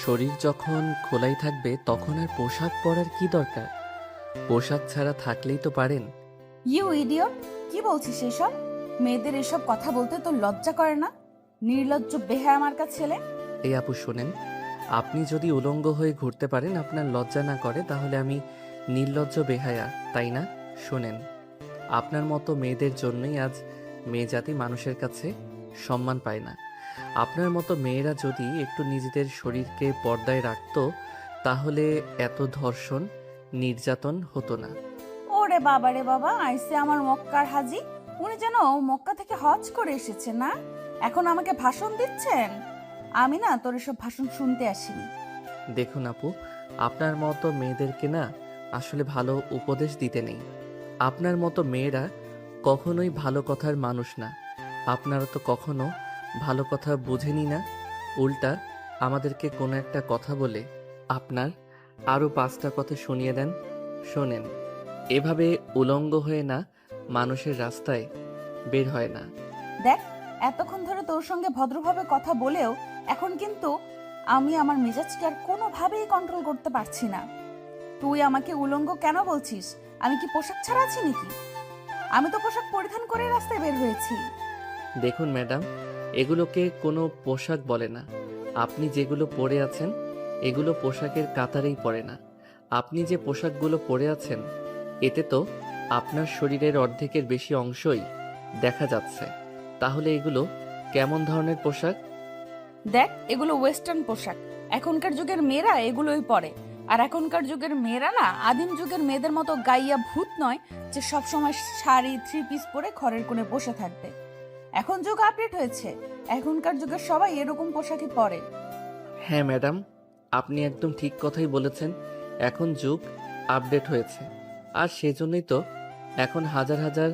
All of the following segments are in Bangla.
শরীর যখন খোলাই থাকবে তখন আর পোশাক পরার কি দরকার? পোশাক ছাড়া থাকলেই তো পারেন। ইউ ইডিয়ট, কি বলছিস এসব? মেয়েদের এসব কথা বলতে তোর লজ্জা করে না? নির্লজ্জ বেহায়া মার্কা ছেলে। এই আপু শোনেন, আপনি যদি উলঙ্গ হয়ে ঘুরতে পারেন, আপনার লজ্জা না করে, তাহলে আমি নির্লজ্জ বেহায়া, তাই না? শোনেন, আপনার মতো মেয়েদের জন্যই আজ মেয়ে জাতি মানুষের কাছে সম্মান পায় না। আপনার মতো মেয়েরা যদি একটু নিজেদের শরীরকে পর্দায় রাখতো, তাহলে এত ধর্ষণ নির্যাতন হতো না। ওরে বাবা রে বাবা, আইসে আমার মক্কার হাজি। উনি যেন মক্কা থেকে হজ করে এসেছে না? এখন আমাকে ভাষণ দিচ্ছেন? আমি না তোর এসব ভাষণ শুনতে আসিনি। দেখুন আপু, আপনার মতো মেয়েদেরকে না আসলে ভালো উপদেশ দিতে নেই। আপনার মতো মেয়েরা কখনোই ভালো কথার মানুষ না। আপনারা তো কখনো ভালো কথা বোঝেনি না। উল্টা আমাদেরকে কোনো একটা কথা বলে আপনার আরও 5টা কথা শুনিয়ে দেন। শোনেন, এভাবে উলঙ্গ হয়ে না মানুষের রাস্তায় বের হয় না। দেখ, এতক্ষণ ধরে তোর সঙ্গে ভদ্রভাবে কথা বলেও এখন কিন্তু আমি আমার মেজাজকে আর কোনোভাবেই কন্ট্রোল করতে পারছি না। তুই আমাকে উলঙ্গ কেন বলছিস? আমি কি পোশাক ছাড়া আছি নাকি? আমি তো পোশাক পরিধান করে রাস্তায় বের হয়েছি। দেখুন ম্যাডাম, এগুলোকে কোনো পোশাক বলে না। আপনি যেগুলো পরে আছেন এগুলো পোশাকের কাতারেই পড়ে না। আপনি যে পোশাকগুলো পরে আছেন এতে তো আপনার শরীরের অর্ধেকের বেশি অংশই দেখা যাচ্ছে। তাহলে এগুলো কেমন ধরনের পোশাক? দেখ, এগুলো ওয়েস্টার্ন পোশাক। এখনকার যুগের মেয়েরা এগুলোই পরে। আর এখনকার যুগের মেয়েরা না আদিম যুগের মেয়েদের মতো গাইয়া ভূত নয় যে সব সময় শাড়ি 3 পিস পরে ঘরের কোণে বসে থাকবে। এখন যুগ আপডেট হয়েছে। এখনকার যুগের সবাই এরকম পোশাকই পরে। হ্যাঁ ম্যাডাম, আপনি একদম ঠিক কথাই বলেছেন। এখন যুগ আপডেট হয়েছে, আর সেজন্যই তো এখন হাজার হাজার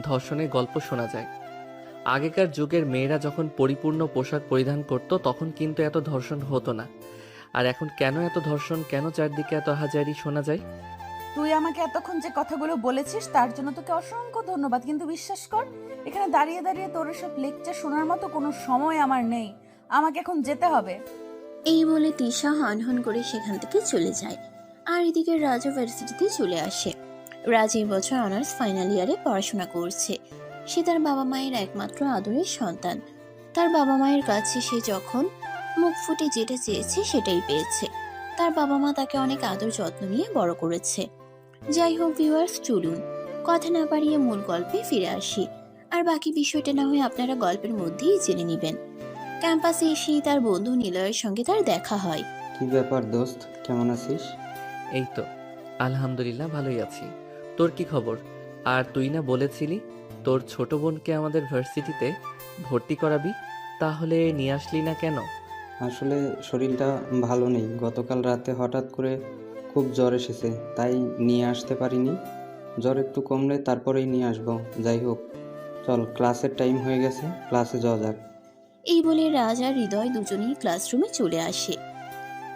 ধর্ষণের গল্প শোনা যায়। আগেকার যুগের মেয়েরা যখন পরিপূর্ণ পোশাক পরিধান করত তখন কিন্তু এত ধর্ষণ হতো না। আর এখন কেন এত ধর্ষণ, কেন চারদিকে এত হাজারি শোনা যায়? তুই আমাকে এতক্ষণ যে কথাগুলো বলেছিস তার জন্য তোকে অসংখ্য ধন্যবাদ, কিন্তু বিশ্বাস কর, এখানে দাঁড়িয়ে দাঁড়িয়ে তোর এসব লেকচার শোনার মতো কোনো সময় আমার নেই। আমাকে এখন যেতে হবে। এই বলে তিশা হনহন করে সেখান থেকে চলে যায়। আর এদিকে রাজ ভার্সিটিতে চলে আসে। রাজ এই বছর অনার্স ফাইনাল ইয়ারে পড়াশোনা করছে। সে তার বাবা মায়ের একমাত্র আদরের সন্তান। তার বাবা মায়ের কাছে সে যখন মুখ ফুটে যেটা চেয়েছে সেটাই পেয়েছে। তার বাবা মা তাকে অনেক আদর যত্ন নিয়ে বড় করেছে। যাই হোক ভিউয়ার্স, চলুন কথা না বাড়িয়ে মূল গল্পে ফিরে আসি। আর বাকি বিষয়টা না হয় আপনারা গল্পের মধ্যেই জেনে নেবেন। ক্যাম্পাসে এসেই তার বন্ধু নিলয়ের সঙ্গে তার দেখা হয়। কি ব্যাপার দোস্ত, কেমন আছিস? এই তো আলহামদুলিল্লাহ ভালোই আছি। তোর কি খবর? আর তুই না বলেছিলি তোর ছোট বোনকে আমাদের ভার্সিটিতে ভর্তি করাবি, তাহলে নিয়ে আসলি না কেন? আসলে শরীরটা ভালো নেই, গতকাল রাতে হঠাৎ করে খুব জ্বর এসেছে, তাই নিয়ে আসতে পারিনি। জ্বর একটু কমলে তারপরেই নিয়ে আসবো। যাই হোক, চল, ক্লাসের টাইম হয়ে গেছে, ক্লাসে যাওয়া যাক। এই বলে রাজ আর হৃদয় দুজনেই ক্লাসরুমে চলে আসে।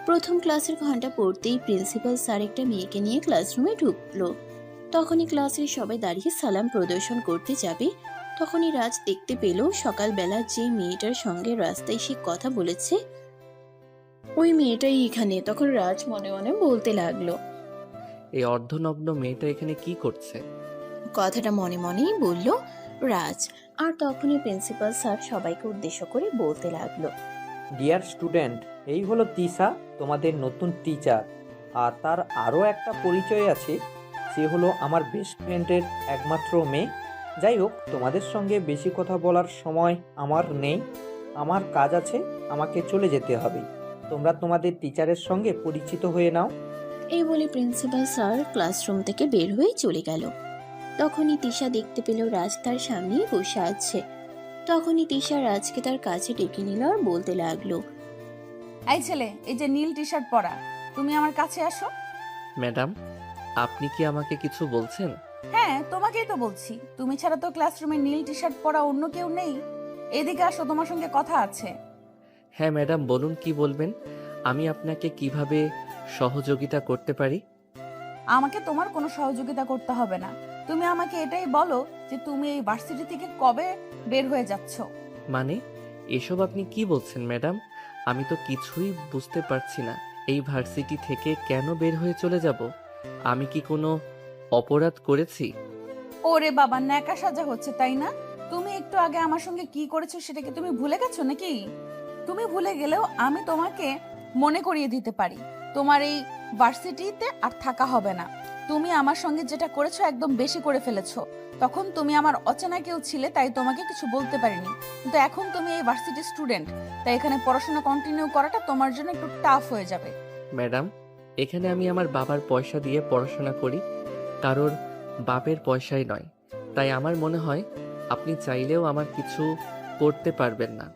প্রথম ক্লাসের ঘন্টা পড়তেই প্রিন্সিপাল স্যার একটা মেয়েকে নিয়ে ক্লাসরুমে ঢুকলো। তখনই ক্লাসের সবাই দাঁড়িয়ে সালাম প্রদর্শন করতে যাবে, তখনই রাজ দেখতে পেল সকালবেলা যে মেয়েটার সঙ্গে রাস্তায় সে কথা বলেছে ওই মেয়েটাই এখানে। তখন রাজ মনে মনে বলতে লাগলো, এই অর্ধনগ্ন মেয়েটা এখানে কি করছে? কথাটা মনে মনেই বলল রাজ। আর তখনই প্রিন্সিপাল স্যার সবাইকে উদ্দেশ্য করে বলতে লাগলো, ডিয়ার স্টুডেন্ট, এই হলো তিশা, তোমাদের নতুন টিচার। আর তার আরও একটা পরিচয় আছে, সে হলো আমার বেস্ট ফ্রেন্ডের একমাত্র মেয়ে। যাই হোক, তোমাদের সঙ্গে বেশি কথা বলার সময় আমার নেই, আমার কাজ আছে, আমাকে চলে যেতে হবে। তোমরা তোমাদের টিচারের সঙ্গে পরিচিত হয়ে নাও। এই বলে প্রিন্সিপাল স্যার ক্লাসরুম থেকে বের হয়ে চলে গেল। তখনই তিশা দেখতে পেল রাজ তার সামনেই বসে আছে। তখনই তিশা রাজকে তার কাছে ডেকে নিল আর বলতে লাগলো, এই ছেলে, এই যে নীল টি শার্ট পরা, তুমি আমার কাছে আসো। ম্যাডাম, আপনি কি আমাকে কিছু বলছেন? হ্যাঁ, তোমাকেই তো বলছি। তুমি ছাড়া তো ক্লাসরুমে নীল টি শার্ট পরা অন্য কেউ নেই। এদিকে আসো, তোমার সঙ্গে কথা আছে। হ্যাঁ ম্যাডাম, বলুন কি বলবেন। আমি আপনাকে কিভাবে সহযোগিতা করতে পারি? আমাকে তোমার কোনো সহযোগিতা করতে হবে না। তুমি আমাকে এটাই বলো যে তুমি এই ভার্সিটি থেকে কবে বের হয়ে যাচ্ছ। মানে, এসব আপনি কি বলছেন ম্যাডাম? আমি তো কিছুই বুঝতে পারছি না। এই ভার্সিটি থেকে কেন বের হয়ে চলে যাব? আমি কি কোনো অপরাধ করেছি? ওরে বাবা, ন্যাকা সাজা হচ্ছে তাই না? তুমি একটু আগে আমার সঙ্গে কি করেছো সেটা কি তুমি ভুলে গেছো নাকি? তুমি ভুলে গেলেও আমি তোমাকে মনে করিয়ে দিতে পারি। তোমার এই ভার্সিটিতে আর থাকা হবে না। তুমি আমার সঙ্গে যেটা করেছো একদম বেশি করে ফেলেছো। তখন তুমি আমার অচেনা কেউ ছিলে, তাই তোমাকে কিছু বলতে পারিনি। কিন্তু এখন তুমি এই ভার্সিটি স্টুডেন্ট, তাই এখানে পড়াশোনা কন্টিনিউ করাটা তোমার জন্য একটু টাফ হয়ে যাবে। ম্যাডাম, এখানে আমি আমার বাবার পয়সা দিয়ে পড়াশোনা করি, কারোর বাপের পয়সাই নয়। তাই আমার মনে হয় আপনি চাইলেও আমার কিছু করতে পারবেন না।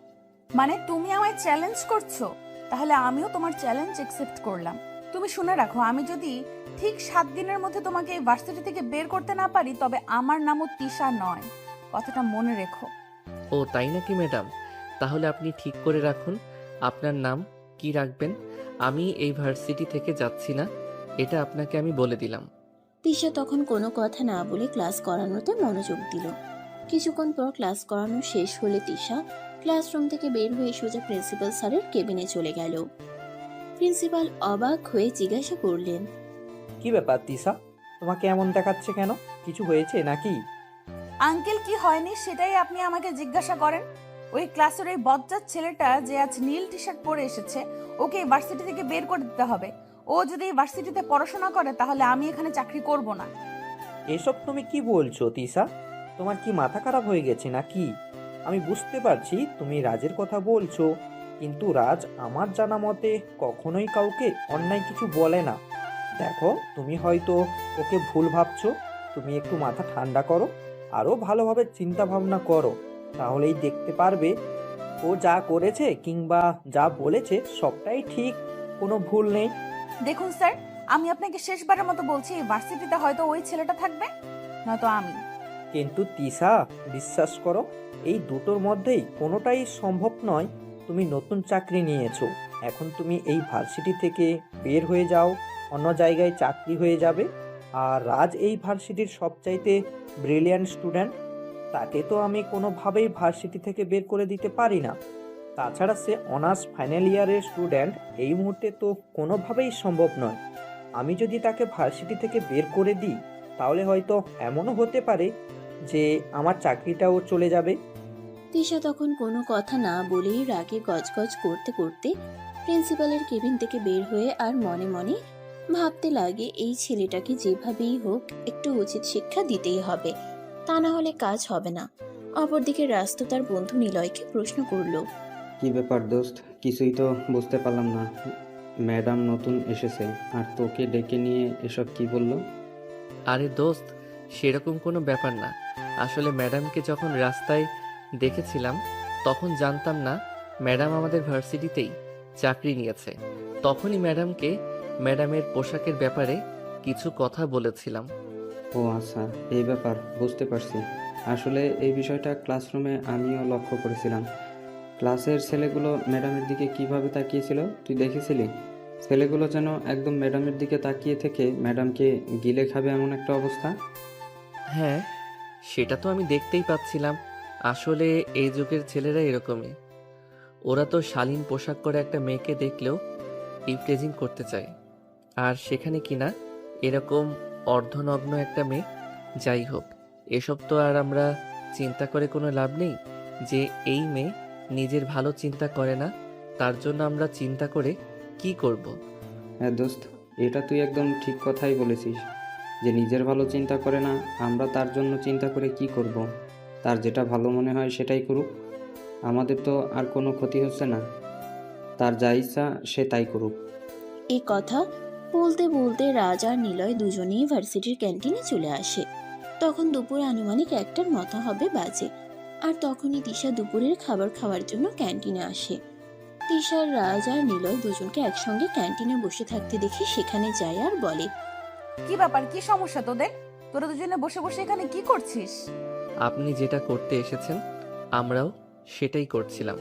মানে তুমি আমায় চ্যালেঞ্জ করছো? তাহলে আমিও তোমার চ্যালেঞ্জ একসেপ্ট করলাম। তুমি শুনে রাখো, আমি যদি ঠিক 7 দিনের মধ্যে তোমাকে এই ভার্সিটি থেকে বের করতে না পারি, তবে আমার নামও তিশা নয়। কথাটা মনে রেখো। ও তাই নাকি ম্যাডাম? তাহলে আপনি ঠিক করে রাখুন আপনার নাম কি রাখবেন। আমি এই ভার্সিটি থেকে যাচ্ছি না, এটা আপনাকে আমি বলে দিলাম। তিশা তখন কোনো কথা না বলে ক্লাস করানোতে মনোযোগ দিল। কিছুক্ষণ পর ক্লাস করানো শেষ হলে তিশা ক্লাসরুম থেকে বের হয়ে সোজা প্রিন্সিপাল স্যারের কেবিনে চলে গেল। প্রিন্সিপাল অবাক হয়ে জিজ্ঞাসা করলেন, কি ব্যাপার তিশা, তোমাকে এমন দেখাচ্ছে কেন? কিছু হয়েছে নাকি? আঙ্কেল, কি হয়নি সেটাই আপনি আমাকে জিজ্ঞাসা করেন? ওই ক্লাসের ওই বজ্জাত ছেলেটা যে আজ নীল টি শার্ট পরে এসেছে, ওকে এই ভার্সিটি থেকে বের করে দিতে হবে। ও যদি এই ভার্সিটিতে পড়াশোনা করে তাহলে আমি এখানে চাকরি করব না। এসব তুমি কি বলছো তিশা? তোমার কি মাথা খারাপ হয়ে গেছে নাকি? আমি বুঝতে পারছি তুমি রাজের কথা বলছো, কিন্তু রাজ আমার জানা মতে কখনোই কাউকে অন্যায় কিছু বলে না। দেখো, তুমি হয়তো ওকে ভুল ভাবছো। তুমি একটু মাথা ঠান্ডা করো, আরও ভালোভাবে চিন্তা ভাবনা করো, তাহলেই দেখতে পারবে ও যা করেছে কিংবা যা বলেছে সবটাই ঠিক, কোনো ভুল নেই। দেখুন স্যার, আমি আপনাকে শেষবারের মতো বলছি, এই ভার্সিটিতে হয়তো ওই ছেলেটা থাকবে, নয়তো আমি। কিন্তু তিশা, বিশ্বাস করো, এই দুটোর মধ্যেই কোনোটাই সম্ভব নয়। তুমি নতুন চাকরি নিয়েছো, এখন তুমি এই ভার্সিটি থেকে বের হয়ে যাও, অন্য জায়গায় চাকরি হয়ে যাবে। আর রাজ এই ভার্সিটির সবচাইতে ব্রিলিয়ান্ট স্টুডেন্ট, তাকে তো আমি কোনোভাবেই ভার্সিটি থেকে বের করে দিতে পারি না। তাছাড়া সে অনার্স ফাইনাল ইয়ারের স্টুডেন্ট, এই মুহূর্তে তো কোনোভাবেই সম্ভব নয়। আমি যদি তাকে ভার্সিটি থেকে বের করে দিই, তাহলে হয়তো এমনও হতে পারে যে আমার চাকরিটাও চলে যাবে। তিশা তখন কোনো কথা না বলেই রাগে গজগজ করতে করতে প্রিন্সিপালের কেবিন থেকে বের হয়ে আর মনে মনে ভাবতে লাগে, এই ছেলেটাকে যেভাবেই হোক একটু উচিত শিক্ষা দিতেই হবে, তা না হলে কাজ হবে না। অপরদিকে রাস্তু তার বন্ধু নিলয়কে প্রশ্ন করলো, কি ব্যাপার দোস্ত, কিছুই তো বুঝতে পারলাম না। ম্যাডাম নতুন এসেছে আর তোকে ডেকে নিয়ে এসব কি বললো? আরে দোস্ত, সেরকম কোনো ব্যাপার না। আসলে ম্যাডামকে যখন রাস্তায় দেখেছিলাম তখন জানতাম না ম্যাডাম আমাদের ভার্সিটিতেই চাকরি নিয়েছে। তখনই ম্যাডামকে ম্যাডামের পোশাকের ব্যাপারে কিছু কথা বলেছিলাম। ও আচ্ছা, এই ব্যাপার, বুঝতে পারছি। আসলে এই বিষয়টা ক্লাসরুমে আমিও লক্ষ্য করেছিলাম। ক্লাসের ছেলেগুলো ম্যাডামের দিকে কিভাবে তাকিয়েছিল তুই দেখেছিলি? ছেলেগুলো যেন একদম ম্যাডামের দিকে তাকিয়ে থেকে ম্যাডামকে গিলে খাবে এমন একটা অবস্থা। হ্যাঁ, সেটা তো আমি দেখতেই পাচ্ছিলাম। আসলে এই যুগের ছেলেরা এরকমই। ওরা তো শালীন পোশাক করে একটা মেয়েকে দেখলেও ইভটিজিং করতে চায়, আর সেখানে কিনা এরকম অর্ধনগ্ন একটা মেয়ে। যাই হোক, এসব তো আর আমরা চিন্তা করে কোনো লাভ নেই যে এই মেয়ে নিজের ভালো চিন্তা করে না, তার জন্য আমরা চিন্তা করে কি করব। হ্যাঁ দোস্ত, এটা তুই একদম ঠিক কথাই বলেছিস, যে নিজের ভালো চিন্তা করে না, আমরা তার জন্য চিন্তা করে কি করব। তার যেটা ভালো মনে হয় সেটাই করুক, আমাদের তো আর কোনো ক্ষতি হচ্ছে না। তার যা ইচ্ছা সে তাই করুক। এই কথা বলতে বলতে রাজ আর নিলয় দুজনেই ভার্সিটির ক্যান্টিনে চলে আসে। তখন দুপুর আনুমানিক 1টার মতো হবে বাজে, আর তখনই তিশা দুপুরের খাবার খাওয়ার জন্য ক্যান্টিনে আসে। তিশার রাজ আর নিলয় দুজনকে একসঙ্গে ক্যান্টিনে বসে থাকতে দেখে সেখানে যায় আর বলে, কি ব্যাপার, কি সমস্যা তোদের? তোরা দুজনে বসে বসে এখানে কি করছিস? আপনি যেটা করতে এসেছেন আমরাও সেটাই করছিলাম।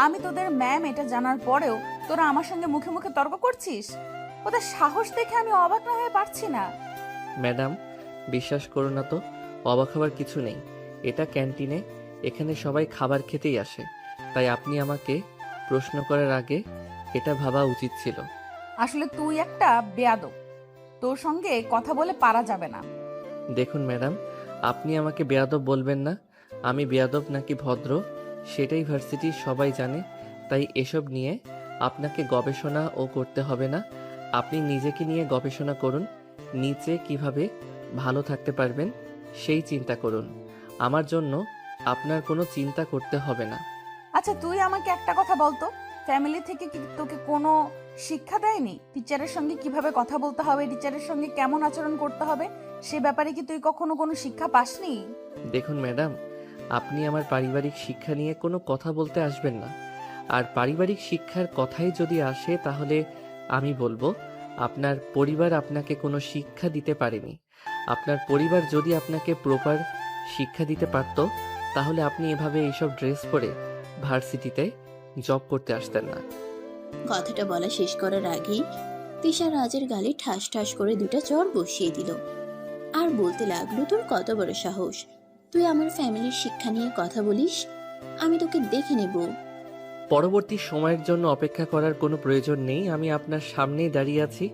আমি তোদের ম্যাম এটা জানার পরেও তোরা আমার সঙ্গে মুখে মুখে তর্ক করছিস? ওদের সাহস দেখে আমি অবাক না হয়ে পারছি না। ম্যাডাম, বিশ্বাস করুন না তো, অবাক হওয়ার কিছু নেই। এটা ক্যান্টিনে, এখানে সবাই খাবার খেতেই আসে। তাই আপনি আমাকে প্রশ্ন করার আগে এটা ভাবা উচিত ছিল। আসলে তুই একটা বেয়াদব, তোর সঙ্গে কথা বলে পারা যাবে না। দেখুন ম্যাডাম, আপনি আমাকে বেয়াদব বলবেন না। আমি বেয়াদব নাকি ভদ্র সেটাই ভার্সিটির সবাই জানে, তাই এসব নিয়ে আপনাকে গবেষণাও করতে হবে না। আপনি নিজেকে নিয়ে গবেষণা করুন, নিচে কিভাবে ভালো থাকতে পারবেন সেই চিন্তা করুন। আমার জন্য আপনার কোনো চিন্তা করতে হবে না। আচ্ছা তুই আমাকে একটা কথা বলতো, ফ্যামিলি থেকে কি তোকে কোনো শিক্ষা দেয়নি? টিচারের সঙ্গে কিভাবে কথা বলতে হবে, টিচারের সঙ্গে কেমন আচরণ করতে হবে, সে ব্যাপারে কি তুই কখনো কোনো শিক্ষা পাসনি? দেখুন ম্যাডাম, আপনি আমার পারিবারিক শিক্ষা নিয়ে কোনো কথা বলতে আসবেন না। আর পারিবারিক শিক্ষার কথাই যদি আসে তাহলে আমি বলবো আপনার পরিবার আপনাকে কোনো শিক্ষা দিতে পারেনি। আপনার পরিবার যদি আপনাকে প্রপার শিক্ষা দিতে পারতো তাহলে আপনি এভাবে এইসব ড্রেস পরে ভার্সিটিতে জব করতে আসতেন না। কথাটা বলা শেষ করার আগেই তিশা রাজের গালে ঠাস ঠাস করে দুটা চড় বসিয়ে দিল আর বলতে লাগলো, তোর কত বড় সাহস, তুই আমার ফ্যামিলির শিক্ষা নিয়ে কথা বলিস? আমি তোকে দেখে নেব। পরবর্তী সময়ের জন্য অপেক্ষা করার কোনো প্রয়োজন নেই। আমি আপনার সামনেই দাঁড়িয়ে আছি,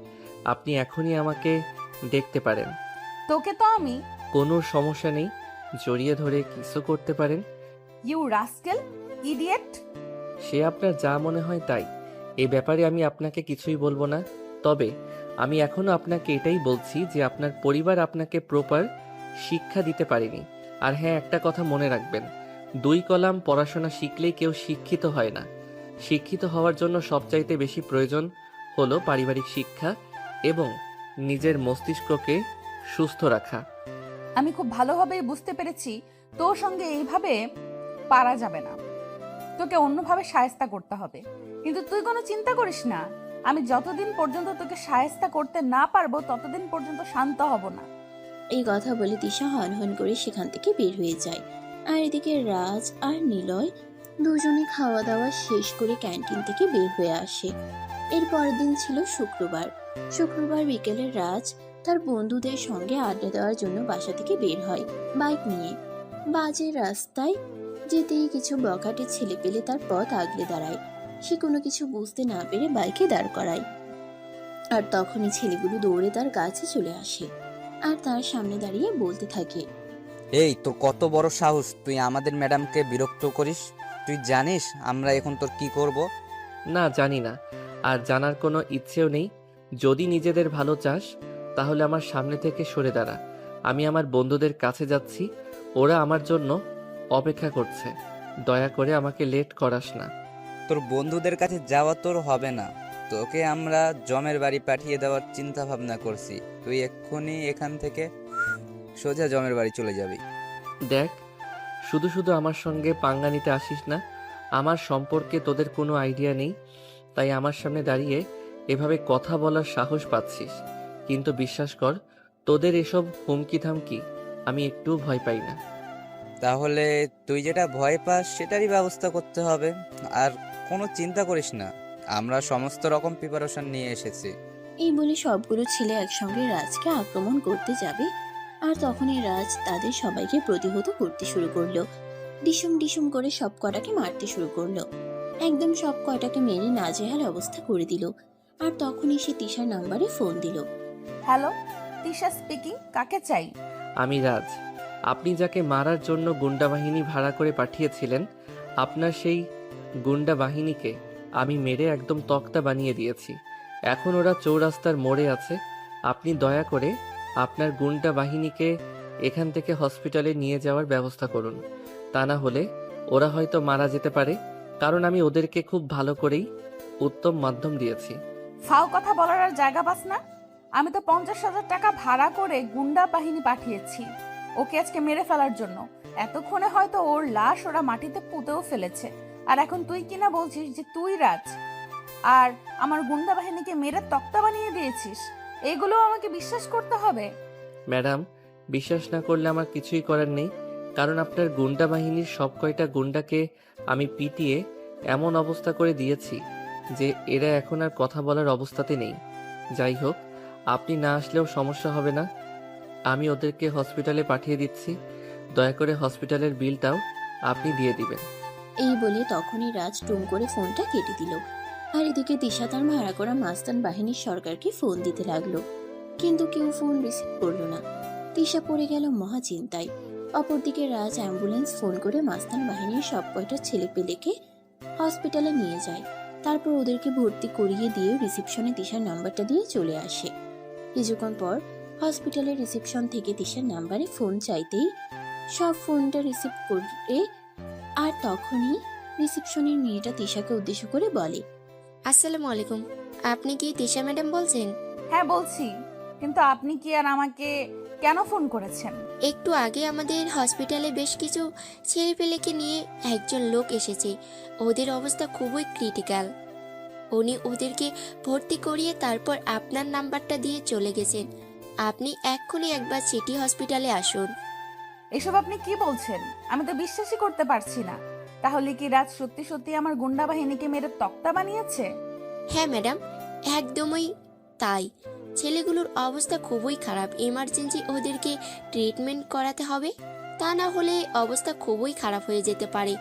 আপনি এখনই আমাকে দেখতে পারেন। তোকে তো আমি কোনো সমস্যা নেই, জড়িয়ে ধরে কিছু করতে পারেন। You rascal, idiot. সে আপনার যা মনে হয় তাই, এ ব্যাপারে আমি আপনাকে কিছুই বলবো না। তবে আমি এখনো আপনাকে এটাই বলছি যে আপনার পরিবার আপনাকে প্রপার শিক্ষা দিতে পারেনি। আর হ্যাঁ, একটা কথা মনে রাখবেন, 2 কলাম পড়াশোনা শিখলেই কেউ শিক্ষিত হয় না। শিক্ষিত হওয়ার জন্য সবচাইতে বেশি প্রয়োজন হলো পারিবারিক শিক্ষা এবং নিজের মস্তিষ্ককে সুস্থ রাখা। আমি খুব ভালোভাবেই বুঝতে পেরেছি তোর সঙ্গে এইভাবে পারা যাবে না, তোকে অন্যভাবে সায়স্তা করতে হবে। কিন্তু তুই কোনো চিন্তা করিস না, আমি যতদিন পর্যন্ত তোকে সায়স্তা করতে না পারবো ততদিন পর্যন্ত শান্ত হব না। এই কথা বলে তিশা হন হন করে সেখান থেকে বের হয়ে যায়। আর এদিকে রাজ আর নিলয় দুজনে খাওয়া দাওয়া শেষ করে ক্যান্টিন থেকে বের হয়ে আসে। এর পরের দিন ছিল শুক্রবার। শুক্রবার বিকেলে রাজ তার বন্ধুদের সঙ্গে আড্ডা দেওয়ার জন্য বাসা থেকে বের হয় বাইক নিয়ে। বাজে রাস্তায় যেতেই কিছু বখাটে ছেলে পেলে তার পথ আগলে দাঁড়ায়। সে কোনো কিছু বুঝতে না পেরে বাইকে দাঁড় করায়। আর তখনই ছেলেগুলো দৌড়ে তার কাছে চলে আসে আর তার সামনে দাঁড়িয়ে বলতে থাকে, এই তোর কত বড় সাহস, তুই আমাদের ম্যাডামকে বিরক্ত করিস? তুই জানিস আমরা এখন তোর কি করব? না, জানি না, আর জানার কোনো ইচ্ছেও নেই। যদি নিজেদের ভালো চাস তাহলে আমার সামনে থেকে সরে দাঁড়া। আমি আমার বন্ধুদের কাছে যাচ্ছি, ওরা আমার জন্য অপেক্ষা করছে। দয়া করে আমাকে লেট করাস না। তোর বন্ধুদের কাছে যাওয়া তোর হবে না, তোকে আমরা জমের বাড়ি পাঠিয়ে দেওয়ার চিন্তা ভাবনা করছি। তুই এক্ষুনি এখান থেকে সোজা জমের বাড়ি চলে যাবি। দেখ, শুধু শুধু আমার সঙ্গে পাঙ্গা নিতে আসিস না। আমার সম্পর্কে তোদের কোনো আইডিয়া নেই, তাই আমার সামনে দাঁড়িয়ে এভাবে কথা বলার সাহস পাচ্ছিস। কিন্তু বিশ্বাস কর, তোদের এসব হুমকি থামকি আমি একটু ভয় পাই না। তাহলে তুই যেটা ভয় পাস সেটারই ব্যবস্থা করতে হবে। আর কোনো চিন্তা করিস না, আমরা সমস্ত রকম প্রিপারেশন নিয়ে এসেছি। এই বলে সবগুলো ছেলে একসঙ্গে রাজকে আক্রমণ করতে যাবে। আর তখনই রাজ তাদের সবাইকে প্রতিহত করতে শুরু করলো। ডিসুম ডিসুম করে সব কটাকে মারতে শুরু করলো। একদম সব কয়টাকে মেরে নাজেহাল অবস্থা করে দিল। আর তখনই সে তিশার নাম্বারে ফোন দিল। হ্যালো, তিশা স্পিকিং, কাকে চাই? আমি রাজ। আপনি যাকে মারার জন্য গুন্ডা বাহিনী ভাড়া করে পাঠিয়েছিলেন, আপনার সেই গুন্ডা বাহিনীকে আমি মেরে একদম তক্তা বানিয়ে দিয়েছি। এখন ওরা চৌরাস্তার মোড়ে আছে। আপনি দয়া করে আপনার গুন্ডা বাহিনীকে এখান থেকে হসপিটালে নিয়ে যাওয়ার ব্যবস্থা করুন। তা না হলে ওরা হয়তো মারা যেতে পারে, কারণ আমি ওদেরকে খুব ভালো করেই উত্তম মাধ্যম দিয়েছি। ফাও কথা বলার আর জায়গা পাস না? আমি তো 50,000 টাকা ভাড়া করে গুন্ডা বাহিনী পাঠিয়েছি ওকে আজকে মেরে ফেলার জন্য। এতক্ষণে হয়তো ওর লাশ ওরা মাটিতে পুঁতেও ফেলেছে। আর এখন তুই কিনা বলছিস যে তুই রাজ আর আমার গুন্ডা বাহিনীকে মেরে তক্তা বানিয়ে দিয়েছিস? এগুলো আমাকে বিশ্বাস করতে হবে? ম্যাডাম, বিশ্বাস না করলে আমার কিছুই করার নেই, কারণ আপনার গুন্ডা বাহিনীর সব কয়টা গুন্ডাকে আমি পিটিয়ে এমন অবস্থা করে দিয়েছি যে এরা এখন আর কথা বলার অবস্থাতে নেই। যাই হোক, আপনি না আসলেও সমস্যা হবে না। আমি ওদেরকে হসপিটালে পাঠিয়ে দিচ্ছি। দয়া করে হসপিটালের বিলটাও আপনি দিয়ে দিবেন। এই বলে তখনই রাজ টুম করে ফোনটা কেটে দিল। আর এদিকে তিশা তার ভাড়া করা মাস্তান বাহিনীর সরকারকে ফোন দিতে লাগলো, কিন্তু কেউ ফোন রিসিভ করলো না। তিশা পড়ে গেল মহা চিন্তায়। অপরদিকে রাজ অ্যাম্বুলেন্স ফোন করে মাস্তান বাহিনীর সব কয়টা ছেলেপেলেকে হসপিটালে নিয়ে যায়। তারপর ওদেরকে ভর্তি করিয়ে দিয়ে রিসিপশনে তিশার নাম্বারটা দিয়ে চলে আসে। কিছুক্ষণ পর হসপিটালের রিসিপশন থেকে তিশার নাম্বারে ফোন চাইতেই সব ফোনটা রিসিভ করে, আর তখনই রিসিপশনের মেয়েটা তিশাকে উদ্দেশ্য করে বলে, আসসালামু আলাইকুম, আপনি কি তিশা ম্যাডাম বলছেন? হ্যাঁ বলছি, কিন্তু আপনি কি আর আমাকে কেন ফোন করেছেন? একটু আগে আমাদের হসপিটালে বেশ কিছু ছেলেপেলেকে নিয়ে একজন লোক এসেছে। ওদের অবস্থা খুবই ক্রিটিক্যাল। উনি ওদেরকে ভর্তি করিয়ে তারপর আপনার নাম্বারটা দিয়ে চলে গেছেন। আপনি এক্ষুনি একবার সিটি হসপিটালে আসুন। এসব আপনি কি বলছেন? আমি তো বিশ্বাসই করতে পারছি না। তাহলে কি রাজ সত্যি সত্যি আমার গুন্ডা বাহিনীকে মেরে তক্তা বানিয়েছে? হ্যাঁ ম্যাডাম, একদমই তাই। ছেলেগুলোর অবস্থা খুবই খারাপ। ইমার্জেন্সি ওদেরকে ট্রিটমেন্ট করাতে হবে, তা না হলে অবস্থা খুবই খারাপ হয়ে যেতে পারে।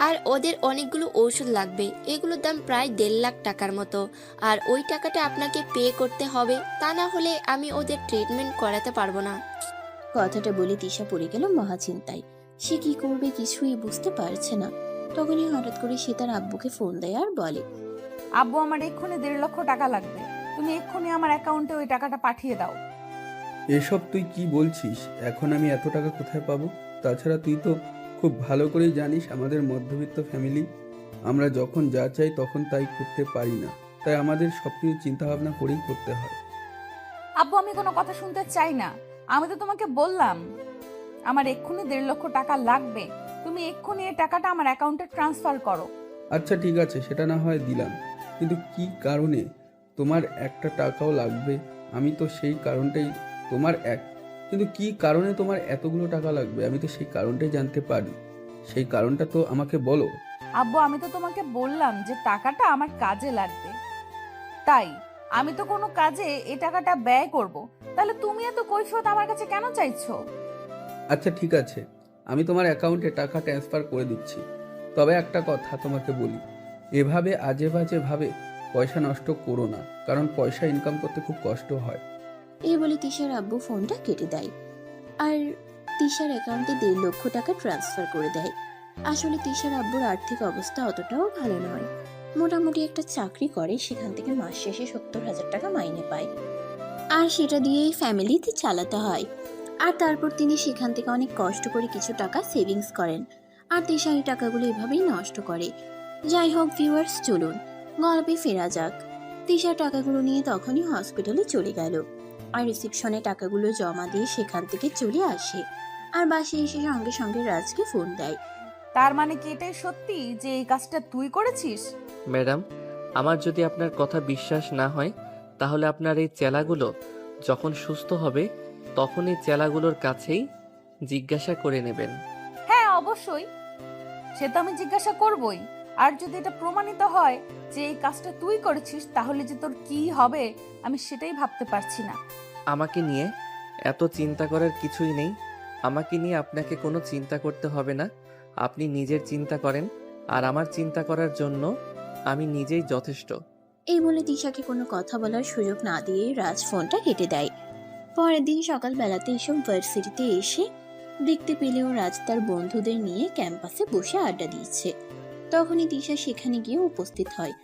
আর ওদের অনেকগুলো ওষুধ লাগবে, এগুলোর দাম প্রায় 1.5 লাখ টাকার মতো। আর ওই টাকাটা আপনাকে পে করতে হবে, তা না হলে আমি ওদের ট্রিটমেন্ট করাতে পারবো না। কথাটা বলে তিশা পড়ে গেল মহা চিন্তায়। সে কি করবে কিছুই বুঝতে পারছে না। তখনই হঠাৎ করে সে তার আব্বুকে ফোন দেয় আর বলে, আব্বু, আমার এক্ষুনি 1.5 লক্ষ টাকা লাগবে। তুমি এক্ষুনি আমার অ্যাকাউন্টে ওই টাকাটা পাঠিয়ে দাও। এসব তুই কি বলছিস? এখন আমি এত টাকা কোথায় পাবো? তাছাড়া তুই তো খুব ভালো করেই জানিস আমাদের মধ্যবিত্ত ফ্যামিলি, আমরা যখন যা চাই তখন তাই করতে পারি না। তাই আমাদের সব কিছু চিন্তাভাবনা করেই করতে হয়। আব্বু, আমি কোনো কথা শুনতে চাই না। আমি তো তোমাকে বললাম আমার এক্ষুনি 1.5 লক্ষ টাকা লাগবে। তুমি এক্ষুনি এই টাকাটা আমার অ্যাকাউন্টে ট্রান্সফার করো। আচ্ছা ঠিক আছে, সেটা না হয় দিলাম, কিন্তু কি কারণে তোমার একটা টাকাও লাগবে? আমি তো সেই কারণটাই কিন্তু কি কারণে তোমার এতগুলো টাকা লাগবে আমি তো সেই কারণটাই জানতে পারি। সেই কারণটা তো আমাকে বলো। আব্বু, আমি তো তোমাকে বললাম যে টাকাটা আমার কাজে লাগবে, তাই আমি তো কোনো কাজে এই টাকাটা ব্যয় করব। তাহলে তুমি এত কৈফিয়ত আমার কাছে কেন চাইছো? আচ্ছা ঠিক আছে, আমি তোমার অ্যাকাউন্টে টাকা ট্রান্সফার করে দিচ্ছি। তবে একটা কথা তোমাকে বলি, এভাবে আজে বাজে ভাবে পয়সা নষ্ট করো না, কারণ পয়সা ইনকাম করতে খুব কষ্ট হয়। এই বলে তিশার আব্বু ফোনটা কেটে দেয় আর তিশার অ্যাকাউন্টে 1.5 লক্ষ টাকা ট্রান্সফার করে দেয়। আসলে তিশার আব্বুর আর্থিক অবস্থা অতটাও ভালো নয়। মোটামুটি একটা চাকরি করে, সেখান থেকে মাস শেষে 70,000 টাকা মাইনে পায়, আর সেটা দিয়েই ফ্যামিলিতে চালাতে হয়। আর তারপর তিনি সেখান থেকে অনেক কষ্ট করে কিছু টাকা সেভিংস করেন, আর তিশা এই টাকাগুলো এভাবেই নষ্ট করে। যাই হোক ভিউয়ার্স, চলুন গল্পে ফেরা যাক। তিশা টাকাগুলো নিয়ে তখনই হসপিটালে চলে গেল, আর রিসিপশনে টাকাগুলো জমা দিয়ে সেখান থেকে চলে আসে। আর বাসায় এসে সঙ্গে সঙ্গে রাজকে ফোন দেয়। তার মানে কি এটাই সত্যি যে এই কাজটা তুই করেছিস? ম্যাডাম, আমার যদি আপনার কথা বিশ্বাস না হয় তাহলে আপনার এই চেলাগুলো যখন সুস্থ হবে তখন এই চেলাগুলোর কাছেই জিজ্ঞাসা করে নেবেন। হ্যাঁ অবশ্যই, সে তো আমি জিজ্ঞাসা করবই। আর যদি এটা প্রমাণিত হয় যে এই কাজটা তুই করেছিস, তাহলে যে তোর কি হবে আমি সেটাই ভাবতে পারছি না। আমাকে নিয়ে এত চিন্তা করার কিছুই নেই। আমাকে নিয়ে আপনাকে কোনো চিন্তা করতে হবে না। আপনি নিজের চিন্তা করেন, আর আমার চিন্তা করার জন্য আমি নিজেই যথেষ্ট। এই বলে তিশাকে কোনো কথা বলার সুযোগ না দিয়ে রাজ ফোনটা কেটে দেয়। পরের দিন সকালবেলাতে এসব ভার্সিটিতে এসে দেখতে পেলেও রাজ তার বন্ধুদের নিয়ে ক্যাম্পাসে বসে আড্ডা দিচ্ছে। তখনই তিশা সেখানে গিয়ে উপস্থিত হয়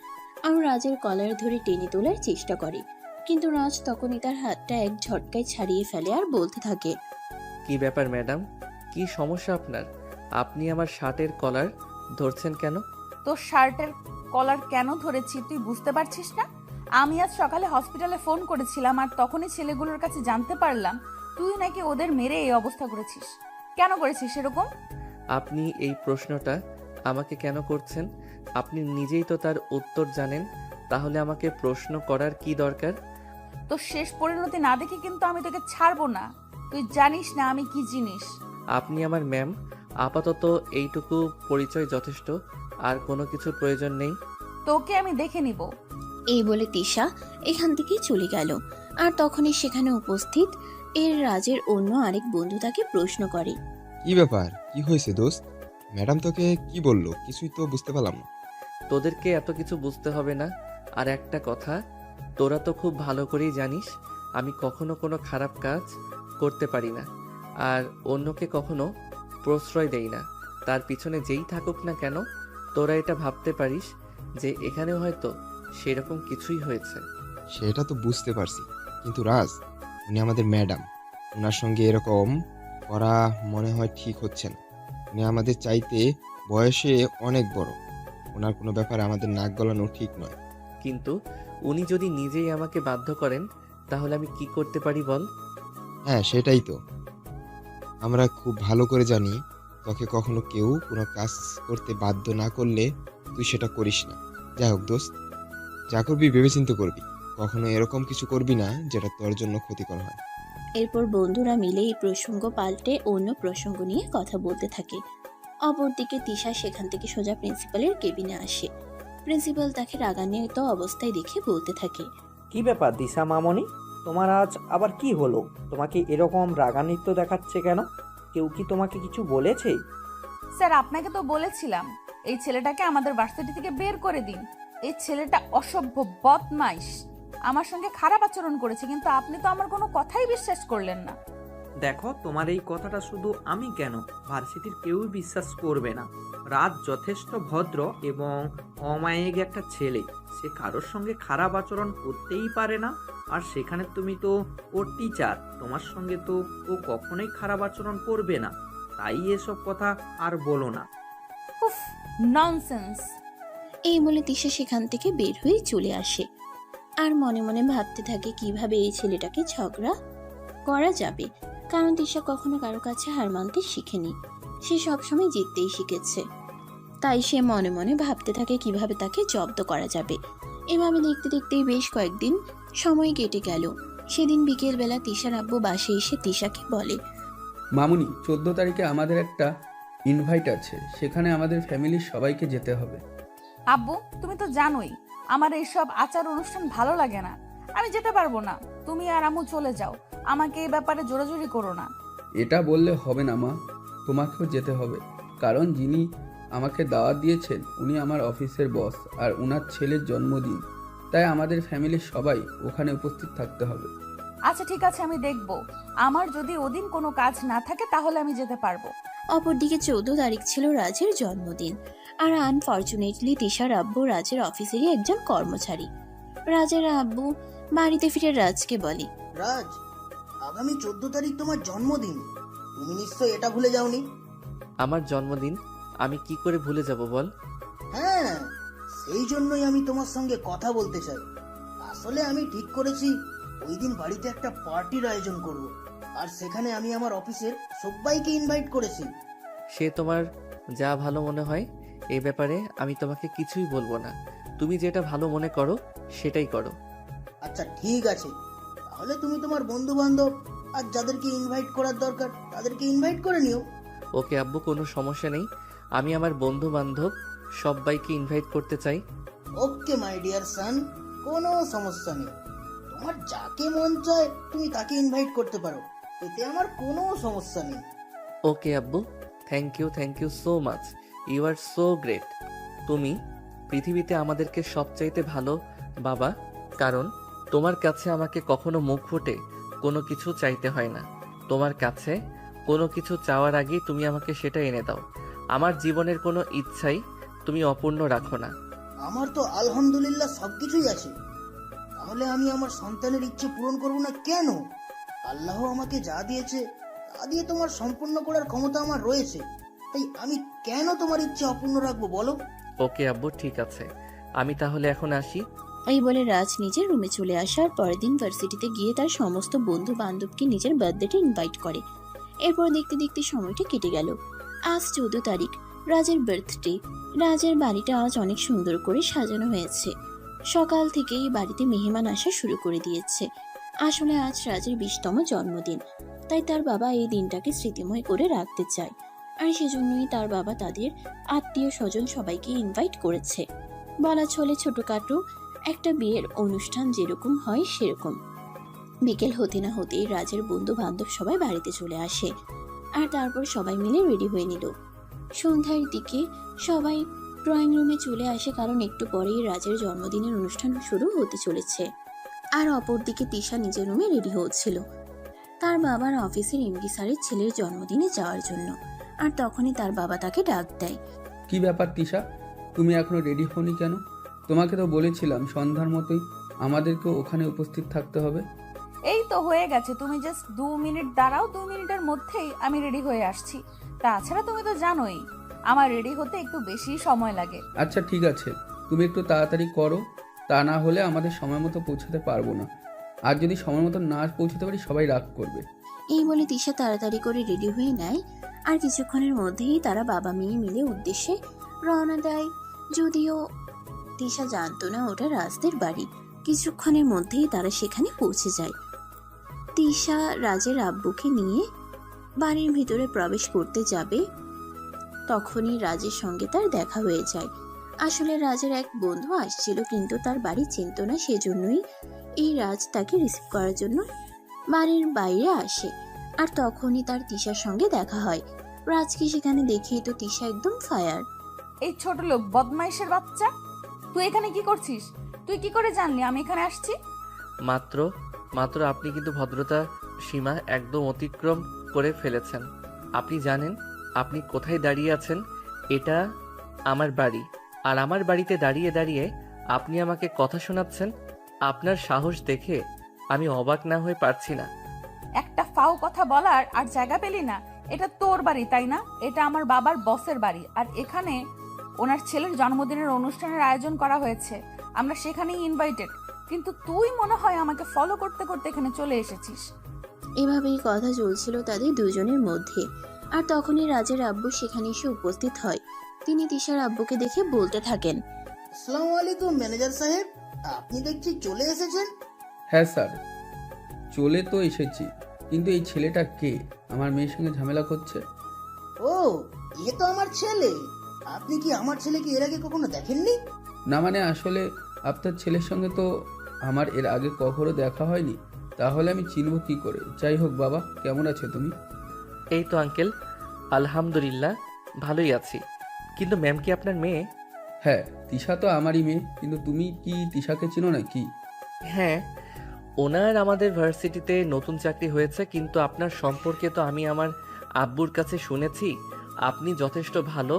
আর রাজের কলার ধরে টেনে তোলার চেষ্টা করে, কিন্তু রাজ তখনই তার হাতটা এক ঝটকায় ছাড়িয়ে ফেলে আর বলতে থাকে, কি ব্যাপার ম্যাডাম, কি সমস্যা আপনার? আপনি আমার শার্টের কলার ধরছেন কেন? তোর শার্টের কলার কেন ধরেছি তুই বুঝতে পারছিস না? আমি আজ সকালে হসপিটালে ফোন করেছিলাম, আর তখনই ছেলেগুলোর কাছে জানতে পারলাম তুই নাকি ওদের মেরে এই অবস্থা করেছিস। কেন করেছিস এরকম? আপনি এই প্রশ্নটা আমাকে কেন করছেন? আপনি নিজেই তো তার উত্তর জানেন, তাহলে আমাকে প্রশ্ন করার কি দরকার? তোর শেষ পরিণতি না দেখে কিন্তু আমি তোকে ছাড়বো না। তুই জানিস না আমি কি জিনিস। আপনি আমার ম্যাম, আপাতত এইটুকু পরিচয় যথেষ্ট, আর কোনো কিছুর প্রয়োজন নেই। তোকে আমি দেখে নিব। এই বলে তিশা এখান থেকে চলে গেল। আর তখনই সেখানে উপস্থিত রাজের অন্য আরেক বন্ধু তাকে প্রশ্ন করে, কি ব্যাপার, কি হয়েছে দোস্ত? ম্যাডাম তোকে কি বললো? কিছুই তো বুঝতে পারলাম না। তোদেরকে এত কিছু বুঝতে হবে না। আর একটা কথা, তোরা তো খুব ভালো করেই জানিস আমি কখনো কোনো খারাপ কাজ করতে পারি না, আর অন্যকে কখনো প্রশ্রয় দেই না। তার পিছনে যেই থাকুক না কেন, তোরা এটা ভাবতে পারিস যে এখানেও হয়তো সেরকম কিছুই হয়েছে। সেটা তো বুঝতে পারছি, কিন্তু রাজ, উনি আমাদের ম্যাডাম। ওনার সঙ্গে এরকম করা মনে হয় ঠিক হচ্ছে না। উনি আমাদের চাইতে বয়সে অনেক বড়। ওনার কোনো ব্যাপারে আমাদের নাক গলানো ঠিক নয়। কিন্তু উনি যদি নিজেই আমাকে বাধ্য করেন, তাহলে আমি কি করতে পারি বল? হ্যাঁ, সেটাই তো। আমরা খুব ভালো করে জানি তোকে কখনো কেউ কোনো কাজ করতে বাধ্য না করলে তুই সেটা করিস না। যাই হোক দোস্ত, যা করবি ভেবেচিন্তে করবি। কখনো এরকম কিছু করবি না যেটা তোর জন্য ক্ষতিকর হয়। এরপর বন্ধুরা মিলে এই প্রসঙ্গ পাল্টে অন্য প্রসঙ্গ নিয়ে কথা বলতে থাকে। অপরদিকে তিশা সেখান থেকে সোজা প্রিন্সিপালের কেবিনে আসে। প্রিন্সিপাল তাকে রাগান্বিত অবস্থায় দেখে বলতে থাকে, কি ব্যাপার দিশা মামনি, তোমার আজ আবার কি হলো? তোমাকে এরকম রাগান্বিত দেখাচ্ছে কেন? কেউ কি তোমাকে কিছু বলেছে? স্যার, আপনাকে তো বলেছিলাম এই ছেলেটাকে আমাদের ভার্সিটি থেকে বের করে দিন। এই ছেলেটা অসভ্য, বদমাইশ, আমার সঙ্গে খারাপ আচরণ করেছে, কিন্তু আপনি তো আমার কোনো কথাই বিশ্বাস করলেন না। দেখো, তোমার এই কথাটা শুধু আমি কেন, ভার্সিটির কেউই বিশ্বাস করবে না। রাজ যথেষ্ট ভদ্র এবং অমায়িক একটা ছেলে। সে কারোর সঙ্গে খারাপ আচরণ করতেই পারে না। আর সেখানে তুমি তো ওর টিচার, তোমার সঙ্গে তো ও কখনোই খারাপ আচরণ করবে না। তাই এসব কথা আর বলো না। উফ, ননসেন্স। এই বলে তিশা সেখান থেকে বের হয়ে চলে আসে। আর মনে মনে ভাবতে থাকে কিভাবে এই ছেলেটাকে ঝগড়া করা যাবে, কারণ তিশা কখনো কারো কাছে হার মানতে শিখেনি। সে সবসময় জিততেই শিখেছে। তাই সে মনে মনে ভাবতে থাকে কিভাবে তাকে জব্দ করা যাবে। এভাবে দেখতে দেখতেই বেশ কয়েকদিন সময় কেটে গেল। সেদিন বিকেলবেলা তিশার আব্বু বাসে এসে তিশাকে বলে, মামুনি, 14 তারিখে আমাদের একটা ইনভাইট আছে, সেখানে আমাদের ফ্যামিলির সবাইকে যেতে হবে। আব্বু, তুমি তো জানোই আমার এইসব আচার অনুষ্ঠান ভালো লাগে না। আমি যেতে পারবো না। তুমি আর আম্মু চলে যাও, আমাকে এই ব্যাপারে জোরাজুরি করো না। এটা বললে হবে না মা, তোমাকেও যেতে হবে। কারণ যিনি আমাকে দাওয়াত দিয়েছেন উনি আমার অফিসের বস, আর ওনার ছেলের জন্মদিন। তাই আমাদের ফ্যামিলির সবাই ওখানে উপস্থিত থাকতে হবে। আচ্ছা ঠিক আছে, আমি দেখব। আমার যদি ওদিন কোনো কাজ না থাকে তাহলে আমি যেতে পারবো। অপরদিকে 14 তারিখ ছিল রাজের জন্মদিন। আর আনফর্চুনেটলি তিশার আব্বু রাজের অফিসেরই একজন কর্মচারী। রাজের আব্বু বাড়িতে ফিরে রাজকে বলে, রাজ, আগামী 14 তারিখ তোমার জন্মদিন। তুমি নিশ্চয় এটা ভুলে যাওনি? আমার জন্মদিন আমি কি করে ভুলে যাব বল? হ্যাঁ, সেই জন্যই আমি তোমার সঙ্গে কথা বলতে চাই। আসলে আমি ঠিক করেছি ওই দিন বাড়িতে একটা পার্টির আয়োজন করব, আর সেখানে আমি আমার অফিসের সবাইকে ইনভাইট করেছি। সে তোমার যা ভালো মনে হয়, এই ব্যাপারে আমি তোমাকে কিছুই বলবো না। তুমি যেটা ভালো মনে করো সেটাই করো। আচ্ছা ঠিক আছে, তাহলে তুমি তোমার বন্ধু বান্ধব আর যাদেরকে ইনভাইট করার দরকার তাদেরকে ইনভাইট করে নিও। ওকে আব্বু, কোনো সমস্যা নেই। আমি আমার বন্ধু বান্ধব সবাইকে ইনভাইট করতে চাই। ওকে মাই ডিয়ার সান, কোনো সমস্যা নেই। তোমার যাকে মন চায় তুমি তাকে ইনভাইট করতে পারো, এতে আমার কোনো সমস্যা নেই। ওকে আব্বু, thank you so much. You are so great. তুমি পৃথিবীতে আমাদেরকে সবচাইতে ভালো বাবা, কারণ তোমার কাছে আমাকে কখনো মুখ ফুটে কোনো কিছু চাইতে হয় না। তোমার কাছে কোনো কিছু চাওয়ার আগেই তুমি আমাকে সেটা এনে দাও। আমার জীবনের কোনো ইচ্ছাই তুমি অপূর্ণ রাখো না। আমার তো আলহামদুলিল্লাহ সবকিছুই আছে, তাহলে আমি আমার সন্তানের ইচ্ছে পূরণ করব না কেন? আল্লাহ আমাকে যা দিয়েছে তা দিয়ে তোমার সম্পূর্ণ করার ক্ষমতা আমার রয়েছে, তাই আমি কেন তোমার ইচ্ছে অপূর্ণ রাখবো বলো? ওকে আব্বু, ঠিক আছে, আমি তাহলে এখন আসি। এই বলে রাজ নিজের রুমে চলে আসে। আর পরের দিন ভার্সিটিতে গিয়ে তার সমস্ত বন্ধু বান্ধবকে নিজের বার্থডেতে ইনভাইট করে। এরপর দেখতে দেখতে সময়টা কেটে গেল। আজ 14 তারিখ, রাজের বার্থডে। রাজের বাড়িটা আজ অনেক সুন্দর করে সাজানো হয়েছে। সকাল থেকেই বাড়িতে মেহমান আসা শুরু করে দিয়েছে। আসলে আজ রাজের 20তম জন্মদিন, তাই তার বাবা এই দিনটাকে স্মৃতিময় করে রাখতে চায়। আর সেজন্যই তার বাবা তাদের আত্মীয় স্বজন সবাইকে ইনভাইট করেছে। বলা চলে ছোটখাটো একটা বিয়ের অনুষ্ঠান যেরকম হয় সেরকম। বিকেল হতে না হতেই রাজের বন্ধু বান্ধব সবাই বাড়িতে চলে আসে। আর তারপর সবাই মিলে রেডি হয়ে নিল। সন্ধ্যার দিকে সবাই ড্রয়িং রুমে চলে আসে, কারণ একটু পরেই রাজের জন্মদিনের অনুষ্ঠান শুরু হতে চলেছে। আর অপরদিকে তিশা নিজের রুমে রেডি হচ্ছিল তার বাবার অফিসের এমডি স্যারের ছেলের জন্মদিনে যাওয়ার জন্য। আর তখনই তার বাবা তাকে ডাক দেয়। কি ব্যাপার তিশা, তুমি এখনো রেডি হওনি কেন? তোমাকে তো বলেছিলাম সন্ধ্যার মতোই আমাদেরকে ওখানে উপস্থিত থাকতে হবে। এই তো হয়ে গেছে, তুমি জাস্ট 2 মিনিট দাঁড়াও, 2 মিনিটের মধ্যেই আমি রেডি হয়ে আসছি। তাছাড়া তুমি তো জানোই আমার রেডি হতে একটু বেশি সময় লাগে। আচ্ছা ঠিক আছে, তুমি একটু তাড়াতাড়ি করো, তা না হলে আমাদের সময় মতো পৌঁছাতে পারবো না। আর যদি সময় মতো না পৌঁছাতে পারি সবাই রাগ করবে। এই বলে তিশা তাড়াতাড়ি করে রেডি হয়ে নেয়। আর কিছুক্ষণের মধ্যেই তারা বাবা মেয়ে মিলে উদ্দেশ্যে রওনা দেয়। যদিও তিশা জানতো না ওটা রাজদের বাড়ি। কিছুক্ষণের মধ্যেই তারা সেখানে পৌঁছে যায়। তিশা রাজের আব্বুকে নিয়ে বাড়ির ভিতরে প্রবেশ করতে যাবে, তখনই রাজের সঙ্গে তার দেখা হয়ে যায়। আসলে রাজের এক বন্ধু আসছিল, কিন্তু তার বাড়ি চিনত না, সেজন্যই এই রাজ তাকে রিসিভ করার জন্য বাড়ির বাইরে আসে। আর তখনই তার তিশার সঙ্গে দেখা হয়। রাজকে সেখানে দেখেই তো তিশা একদম ফায়ার। এই ছোট লোক বদমাইশের বাচ্চা, তুই এখানে কি করছিস? তুই কি করে জানলি আমি এখানে আসছি? মাত্র আপনি কিন্তু ভদ্রতা সীমা একদম অতিক্রম করে ফেলেছেন। আপনি জানেন আপনি কোথায় দাঁড়িয়ে আছেন? এটা আমার বাড়ি, আর আমার বাড়িতে দাঁড়িয়ে দাঁড়িয়ে আপনি আমাকে কথা শোনাচ্ছেন। আপনার সাহস দেখে আমি অবাক না হয়ে পারছি না। একটা ফাও কথা বলার আর জায়গা পেলি না? এটা তোর বাড়ি তাই না? এটা আমার বাবার বসের বাড়ি, আর এখানে ওনার ছেলের জন্মদিনের অনুষ্ঠানের আয়োজন করা হয়েছে, আমরা সেখানেই ইনভাইটেড। কিন্তু তুই মনে হয় আমাকে ফলো করতে করতে এখানে চলে এসেছিস। এভাবেই কথা চলছিল তাদের দুজনের মধ্যে। আর তখনই রাজের আব্বু সেখানে এসে উপস্থিত হয়। তিনি তিশার আব্বুকে দেখে বলতে থাকেন, আসসালামু আলাইকুম ম্যানেজার সাহেব, আপনি দেখছি চলে এসেছেন। হ্যাঁ স্যার, চলে তো এসেছি, কিন্তু এই ছেলেটা কে? আমার মেয়ের সঙ্গে ঝামেলা করছে। ও, এ তো আমার ছেলে। আপনি কি আমার ছেলেকে এর আগে কখনো দেখেননি? না মানে আসলে আপনার ছেলের সঙ্গে তো আমার এর আগে কখনো দেখা হয়নি, তাহলে আমি চিনব কি করে? যাই হোক বাবা, কেমন আছো তুমি? এই তো আঙ্কেল, আলহামদুলিল্লাহ ভালোই আছি। কিন্তু ম্যাম কি আপনার মেয়ে? হ্যাঁ, তিশা তো আমারই মেয়ে, কিন্তু তুমি কি তিশাকে চিনো নাকি? হ্যাঁ, ওনার আমাদের ভার্সিটিতে নতুন চাকরি হয়েছে, কিন্তু আপনার সম্পর্কে তো আমি আমার আব্বুর কাছে শুনেছি আপনি যথেষ্ট ভালো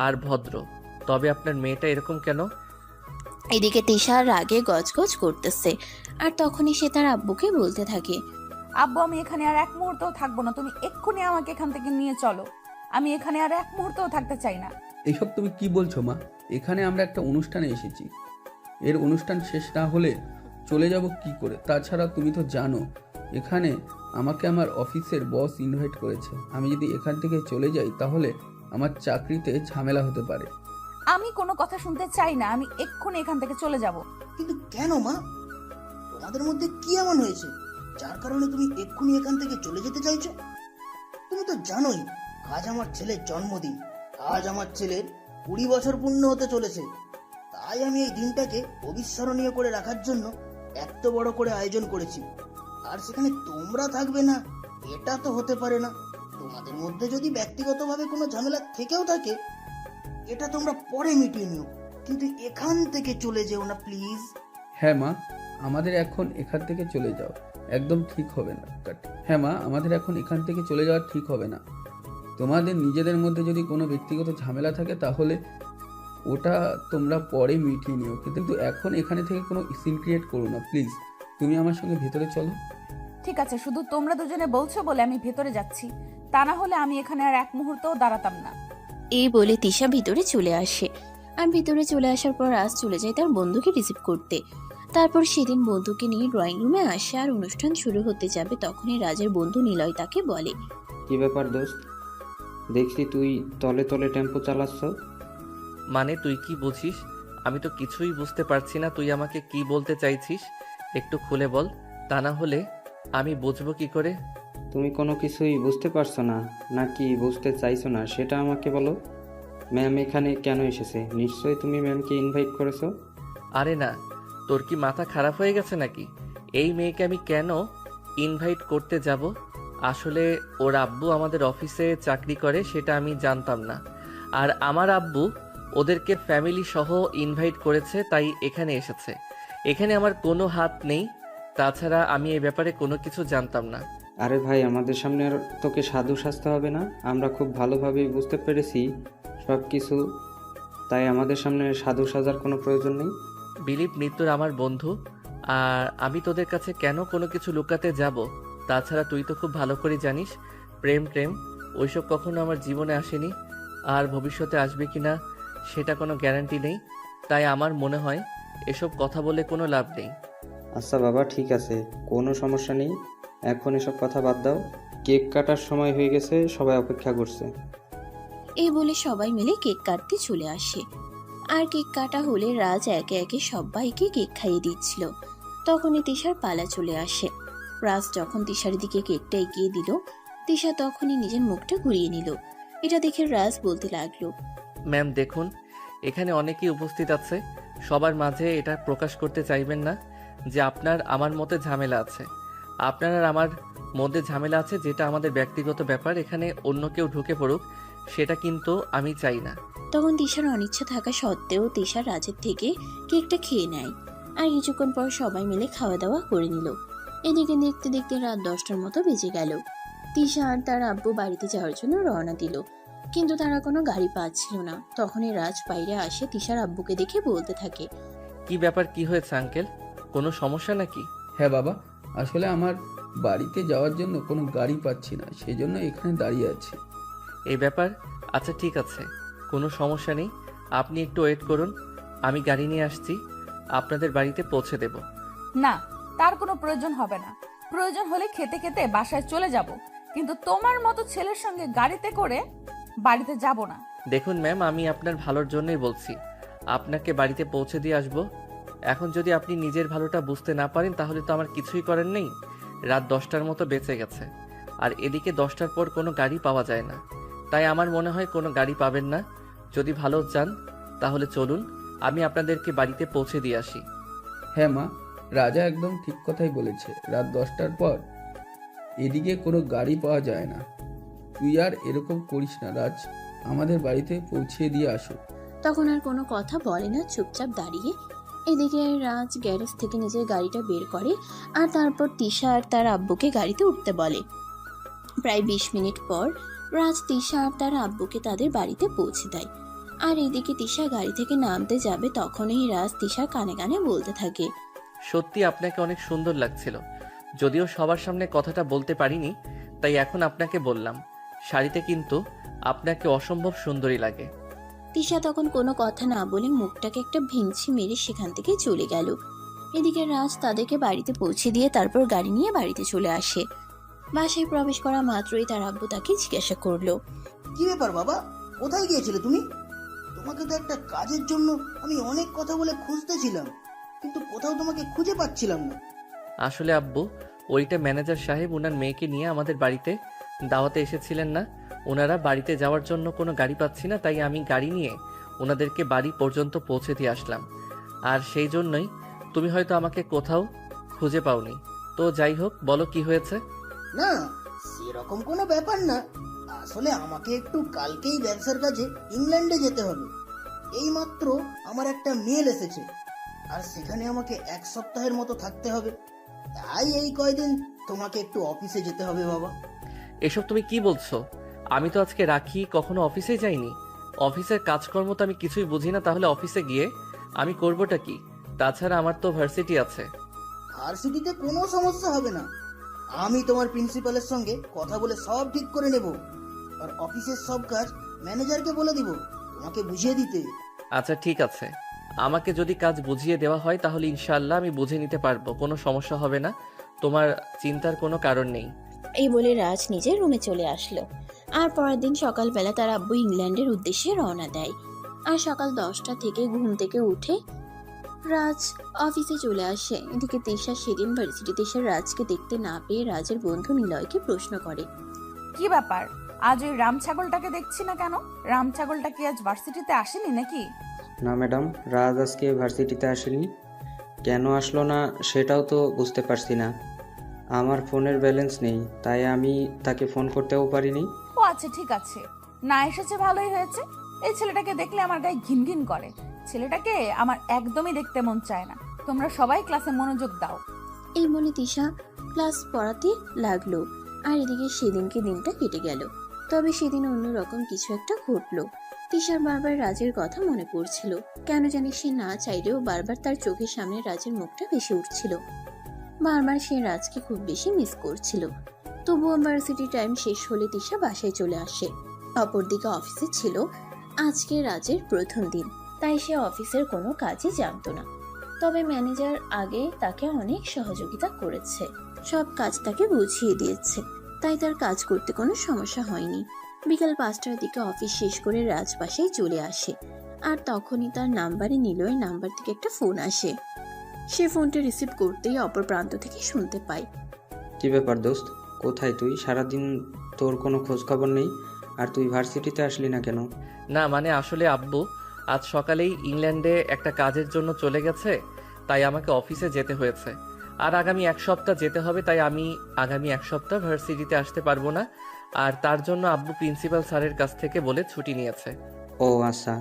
আর ভদ্র। তবে আপনার মেয়েটা এরকম কেন? এদিকে তিশার রাগে গজগজ করতেছে। আর তখনই সে তার আব্বুকে বলতে থাকে, আব্বু, আমি এখানে আর এক মুহূর্তও থাকবো না, তুমি এক্ষুনি আমাকে এখান থেকে নিয়ে চলো। আমি এখানে আর এক মুহূর্তও থাকতে চাই না। এইসব তুমি কি বলছো মা? এখানে আমরা একটা অনুষ্ঠানে এসেছি, এর অনুষ্ঠান শেষ না হলে চলে যাব কি করে? তাছাড়া তুমি তো জানো এখানে আমাকে আমার অফিসের বস ইনভাইট করেছে। আমি যদি এখান থেকে চলে যাই তাহলে আমার চাকরিতে ঝামেলা হতে পারে। আমি কোনো কথা শুনতে চাই না, আমি এক্ষুনি এখান থেকে চলে যাব। কিন্তু কেন মা, তোমাদের মধ্যে কি এমন হয়েছে যার কারণে তুমি এক্ষুনি এখান থেকে চলে যেতে চাইছো? তুমি তো জানোই আজ আমার ছেলের জন্মদিন। আজ আমার ছেলের 20 বছর পূর্ণ হতে চলেছে। তাই আমি এই দিনটাকে অবিস্মরণীয় করে রাখার জন্য এত বড় করে আয়োজন করেছি। আর সেখানে তোমরা থাকবে না, এটা তো হতে পারে না। তোমাদের মধ্যে যদি ব্যক্তিগতভাবে কোনো ঝামেলা থেকেও থাকে, এটা তোমরা পরে মিটিয়ে নিও, কিন্তু এখান থেকে চলে যেও না প্লিজ। হ্যাঁ মা, আমাদের এখন এখান থেকে চলে যাও একদম ঠিক হবে না। হ্যাঁ মা, আমাদের এখন এখান থেকে চলে যাওয়া ঠিক হবে না। তোমাদের নিজেদের মধ্যে যদি কোনো ব্যক্তিগত ঝামেলা থাকে তাহলে ওটা তোমরা পরে মিটিয়ে নিও, কিন্তু এখন এখানে থেকে কোনো সিন ক্রিয়েট করো না প্লিজ। তুমি আমার সঙ্গে ভেতরে চলো। ঠিক আছে, শুধু তোমরা দুজনে বলছো বলে আমি ভেতরে যাচ্ছি, তা না হলে আমি এখানে আর এক মুহূর্তও দাঁড়াতাম না। এই বলে তিশা ভিতরে চলে আসে। আর ভিতরে চলে আসার পর রাজ চলে যায় তার বন্ধুকে রিসিভ করতে। তারপর সেদিন বন্ধুকে নিয়ে ড্রয়িং রুমে আসে। আর অনুষ্ঠান শুরু হতে যাবে, তখনই রাজের বন্ধু নিলয় তাকে বলে, কি ব্যাপার দোস্ত, দেখছি তুই তলে তলে টেম্পো চালাচ্ছ। মানে তুই কি বুঝিস? আমি তো কিছুই বুঝতে পারছি না, তুই আমাকে কি বলতে চাইছিস একটু খুলে বল, তা না হলে আমি বুঝবো কি করে? তুমি কোনো কিছুই বুঝতে পারছো না নাকি বুঝতে চাইছো না সেটা আমাকে বলো। ম্যাম এখানে কেন এসেছে? নিশ্চয়ই তুমি ম্যামকে ইনভাইট করেছো। আরে না, তোর কি মাথা খারাপ হয়ে গেছে নাকি? এই মেয়েকে আমি কেন ইনভাইট করতে যাব? আসলে ওর আব্বু আমাদের অফিসে চাকরি করে, সেটা আমি জানতাম না। আর আমার আব্বু ওদেরকে ফ্যামিলি সহ ইনভাইট করেছে, তাই এখানে এসেছে। এখানে আমার কোনো হাত নেই। তাছাড়া আমি এই ব্যাপারে কোনো কিছু জানতাম না। আরে ভাই, আমাদের সামনে আর তোকে সাধু সাজতে হবে না। আমরা খুব ভালোভাবেই বুঝতে পেরেছি সব কিছু, তাই আমাদের সামনে সাধু সাজার কোনো প্রয়োজন নেই। দিলীপ মৃত্যুর আমার বন্ধু, আর আমি তোদের কাছে কেন কোনো কিছু লুকাতে যাব? তাছাড়া তুই তো খুব ভালো করে জানিস প্রেম টেম ওইসব কখনো আমার জীবনে আসেনি, আর ভবিষ্যতে আসবে কিনা সেটা কোনো গ্যারান্টি নেই। তাই আমার মনে হয় এসব কথা বলে কোনো লাভ নেই। আচ্ছা বাবা, ঠিক আছে, কোনো সমস্যা নেই। এখন এসব কথা বাদ দাও। কেক কাটার সময় হয়ে গেছে, সবাই অপেক্ষা করছে। এই বলে সবাই মিলে কেক কাটতে চলে আসে। আর কেক কাটা হলে রাজ একে একে সবাইকে কেক খাইয়ে দিচ্ছিল। তখনই তিশার পালা চলে আসে। রাজ যখন তিশার দিকে কেকটা এগিয়ে দিল, তিশা তখনই নিজের মুখটা ঘুরিয়ে নিল। এটা দেখে রাজ বলতে লাগলো, ম্যাম দেখুন, এখানে অনেকেই উপস্থিত আছে। সবার মাঝে এটা প্রকাশ করতে চাইবেন না যে আপনার আমার মতে ঝামেলা আছে। আপনার আর আমার মধ্যে ঝামেলা আছে, যেটা আমাদের ব্যক্তিগত ব্যাপার। এখানে অন্য কেউ ঢুকে পড়ুক, সেটা কিন্তু আমি চাই না। তখন তিশার অনিচ্ছা থাকা সত্ত্বেও তিশা রাজের থেকে কেকটা খেয়ে নেয়। আর কিছুক্ষণ পর সবাই মিলে খাওয়া দাওয়া করে নিল। এদিকে দেখতে দেখতে রাত 10টার মতো বেজে গেল। তিশা আর তার আব্বু বাড়িতে যাওয়ার জন্য রওনা দিল, কিন্তু তারা কোনো গাড়ি পাচ্ছিল না। তখনই রাজ বাইরে আসে তিশার আব্বুকে দেখে বলতে থাকে, কি ব্যাপার, কি হয়েছে আঙ্কেল? কোনো সমস্যা নাকি? হ্যাঁ বাবা, আসলে আমার বাড়িতে যাওয়ার জন্য কোনো গাড়ি পাচ্ছি না, সেই জন্য এখানে দাঁড়িয়ে আছি। এই ব্যাপার, আচ্ছা ঠিক আছে, কোনো সমস্যা নেই। আপনি একটু ওয়েট করুন, আমি গাড়ি নিয়ে আসছি, আপনাদের বাড়িতে পৌঁছে দেব। না, তার কোনো প্রয়োজন হবে না। প্রয়োজন হলে খেতে খেতে বাসায় চলে যাব, কিন্তু তোমার মতো ছেলের সঙ্গে গাড়িতে করে বাড়িতে যাব না। দেখুন ম্যাম, আমি আপনার ভালোর জন্যই বলছি, আপনাকে বাড়িতে পৌঁছে দিয়ে আসবো। এখন যদি আপনি নিজের ভালোটা বুঝতে না পারেন, তাহলে তো আমার কিছুই করার নেই। রাত 10টার মতো বেঁচে গেছে, আর এদিকে 10টার পর কোনো গাড়ি পাওয়া যায় না। তাই আমার মনে হয় কোনো গাড়ি পাবেন না। যদি ভালো চান তাহলে চলুন, আমি আপনাদেরকে বাড়িতে পৌঁছে দিয়ে আসি। হ্যাঁ মা, রাজা একদম ঠিক কথাই বলেছে। রাত 10টার পর এদিকে কোনো গাড়ি পাওয়া যায় না। তুই আর এরকম করিস না রাজ, আমাদের বাড়িতে পৌঁছিয়ে দিয়ে আসো। তখন আর কোনো কথা বলে না, চুপচাপ দাঁড়িয়ে। এদিকে রাজ গ্যারেজ থেকে নিজের গাড়িটা বের করে আর তারপর তিশা আর তার আব্বুকে গাড়িতে উঠতে বলে। প্রায় 20 মিনিট পর রাজ তিশা আর তার আব্বুকে তাদের বাড়িতে পৌঁছে দেয়। আর এদিকে তিশা গাড়ি থেকে নামতে যাবে, তখনই রাজ তিশার কানে কানে বলতে থাকে, সত্যি আপনাকে অনেক সুন্দর লাগছিল। যদিও সবার সামনে কথাটা বলতে পারিনি, তাই এখন আপনাকে বললাম। শাড়িতে কিন্তু আপনাকে অসম্ভব সুন্দরী লাগে। তিশা তখন কোনো কথা না বলে মুখটাকে একটা ভেঙচি মেরে সেখান থেকে চলে গেল। এদিকে রাজ তাদেরকে বাড়িতে পৌঁছে দিয়ে তারপর গাড়ি নিয়ে বাড়িতে চলে আসে। বাসায় প্রবেশ করা মাত্রই তার আব্বু তাকে জিজ্ঞাসা করলো, কি ব্যাপার বাবা, কোথায় গিয়েছিলে তুমি? তোমাকে তো একটা কাজের জন্য আমি অনেক কথা বলে খুঁজতেছিলাম, কিন্তু কোথাও তোমাকে খুঁজে পাচ্ছিলাম না। আসলে আব্বু, ওইটা ম্যানেজার সাহেব ওনার মেয়েকে নিয়ে আমাদের বাড়িতে দাওয়াতে এসেছিলেন না। ওনারা বাড়িতে যাওয়ার জন্য কোনো গাড়ি পাচ্ছি না, তাই আমি গাড়ি নিয়ে ওনাদেরকে বাড়ি পর্যন্ত পৌঁছে দিয়ে আসলাম। আর সেই জন্যই তুমি হয়তো আমাকে কোথাও খুঁজে পাওনি। তো যাই হোক, বলো কি হয়েছে? না, সেরকম কোনো ব্যাপার না। আসলে আমাকে একটু কালকেই ব্যবসার কাজে ইংল্যান্ডে যেতে হবে। এইমাত্র আমার একটা মেল এসেছে, আর সেখানে আমাকে 1 সপ্তাহের মতো থাকতে হবে। তাই এই কয়দিন তোমাকে একটু অফিসে যেতে হবে বাবা। এসব তুমি কি বলছো? আমি তো আজকে রাখি কখনো অফিসে যাইনি। অফিসের কাজকর্ম তো আমি কিছুই বুঝি না, তাহলে অফিসে গিয়ে আমি করবোটা কি? তাছাড়া আমার তো ভার্সিটি আছে। ভার্সিটিতে কোনো সমস্যা হবে না। আমি তোমার প্রিন্সিপালের সঙ্গে কথা বলে সব ঠিক করে নেব, আর অফিসের সব কাজ ম্যানেজারকে বলে দিব তোমাকে বুঝিয়ে দিতে। আচ্ছা ঠিক আছে, আমাকে যদি কাজ বুঝিয়ে দেওয়া হয় তাহলে ইনশাআল্লাহ আমি বুঝে নিতে পারবো, কোনো সমস্যা হবে না। তোমার চিন্তার কোনো কারণ নেই। এই বলে রাজ নিজের রুমে চলে আসলো। আর পরের দিন সকালবেলা তার আব্বু ইংল্যান্ডের উদ্দেশ্যে রওনা দেয়। আর সকাল 10টা থেকে ঘুম থেকে উঠে রাজ অফিসে চলে আসে। এদিকে তিশা সেদিন ভার্সিটিতে এসে রাজকে দেখতে না পেয়ে রাজের বন্ধু নিলয়কে প্রশ্ন করে, কি ব্যাপার, আজ ওই রাম ছাগলটাকে দেখছি না কেন? রাম ছাগলটা কি আজ ভার্সিটিতে আসেনি নাকি? না ম্যাডাম, রাজ আজকে ভার্সিটিতে আসেনি। কেন আসলো না সেটাও তো বুঝতে পারছি না। আমার ফোনের ব্যালেন্স নেই, তাই আমি তাকে ফোন করতেও পারিনি। ও আচ্ছা ঠিক আছে, না এসেছে ভালোই হয়েছে। এই ছেলেটাকে দেখলে আমার গায়ে ঘিন ঘিন করে। ছেলেটাকে আমার একদমই দেখতে মন চায় না। তোমরা সবাই ক্লাসে মনোযোগ দাও। এই বলে তিশা ক্লাস পড়াতে লাগলো। আর এদিকে সেদিনকে দিনটা কেটে গেল। তবে সেদিন অন্যরকম কিছু একটা ঘটলো। তিশার বারবার রাজের কথা মনে পড়ছিল। কেন জানি সে না চাইলেও বারবার তার চোখের সামনে রাজের মুখটা ভেসে উঠছিল। বারবার সে রাজকে খুব বেশি মিস করছিল। তবুও ভার্সিটি টাইম শেষ হলে তিশা বাসায় চলে আসে। অপরদিকে অফিসে ছিল আজকে রাজের প্রথম দিন, তাই সে অফিসের কোনো কাজই জানতো না। তবে ম্যানেজার আগে তাকে অনেক সহযোগিতা করেছে, সব কাজ তাকে বুঝিয়ে দিয়েছে, তাই তার কাজ করতে কোনো সমস্যা হয়নি। বিকাল 5টার দিকে অফিস শেষ করে রাজ বাসায় চলে আসে। আর তখনই তার নাম্বারে নিলয়ের নাম্বার থেকে একটা ফোন আসে। সে ফোনটা রিসিভ করতেই অপর প্রান্ত থেকে শুনতে পায়, কি ব্যাপার দোস্ত, কোথায় তুই? সারাদিন তোর কোনো খোঁজ খবর নেই, আর তুই ভার্সিটিতে আসলি না কেন? না মানে আসলে আব্বু আজ সকালেই ইংল্যান্ডে একটা কাজের জন্য চলে গেছে, তাই আমাকে অফিসে যেতে হয়েছে। আর আগামী 1 সপ্তাহ যেতে হবে, তাই আমি আগামী 1 সপ্তাহ ভার্সিটিতে আসতে পারবো না। আর তার জন্য আব্বু প্রিন্সিপাল স্যারের কাছ থেকে বলে ছুটি নিয়েছে। ও আচ্ছা,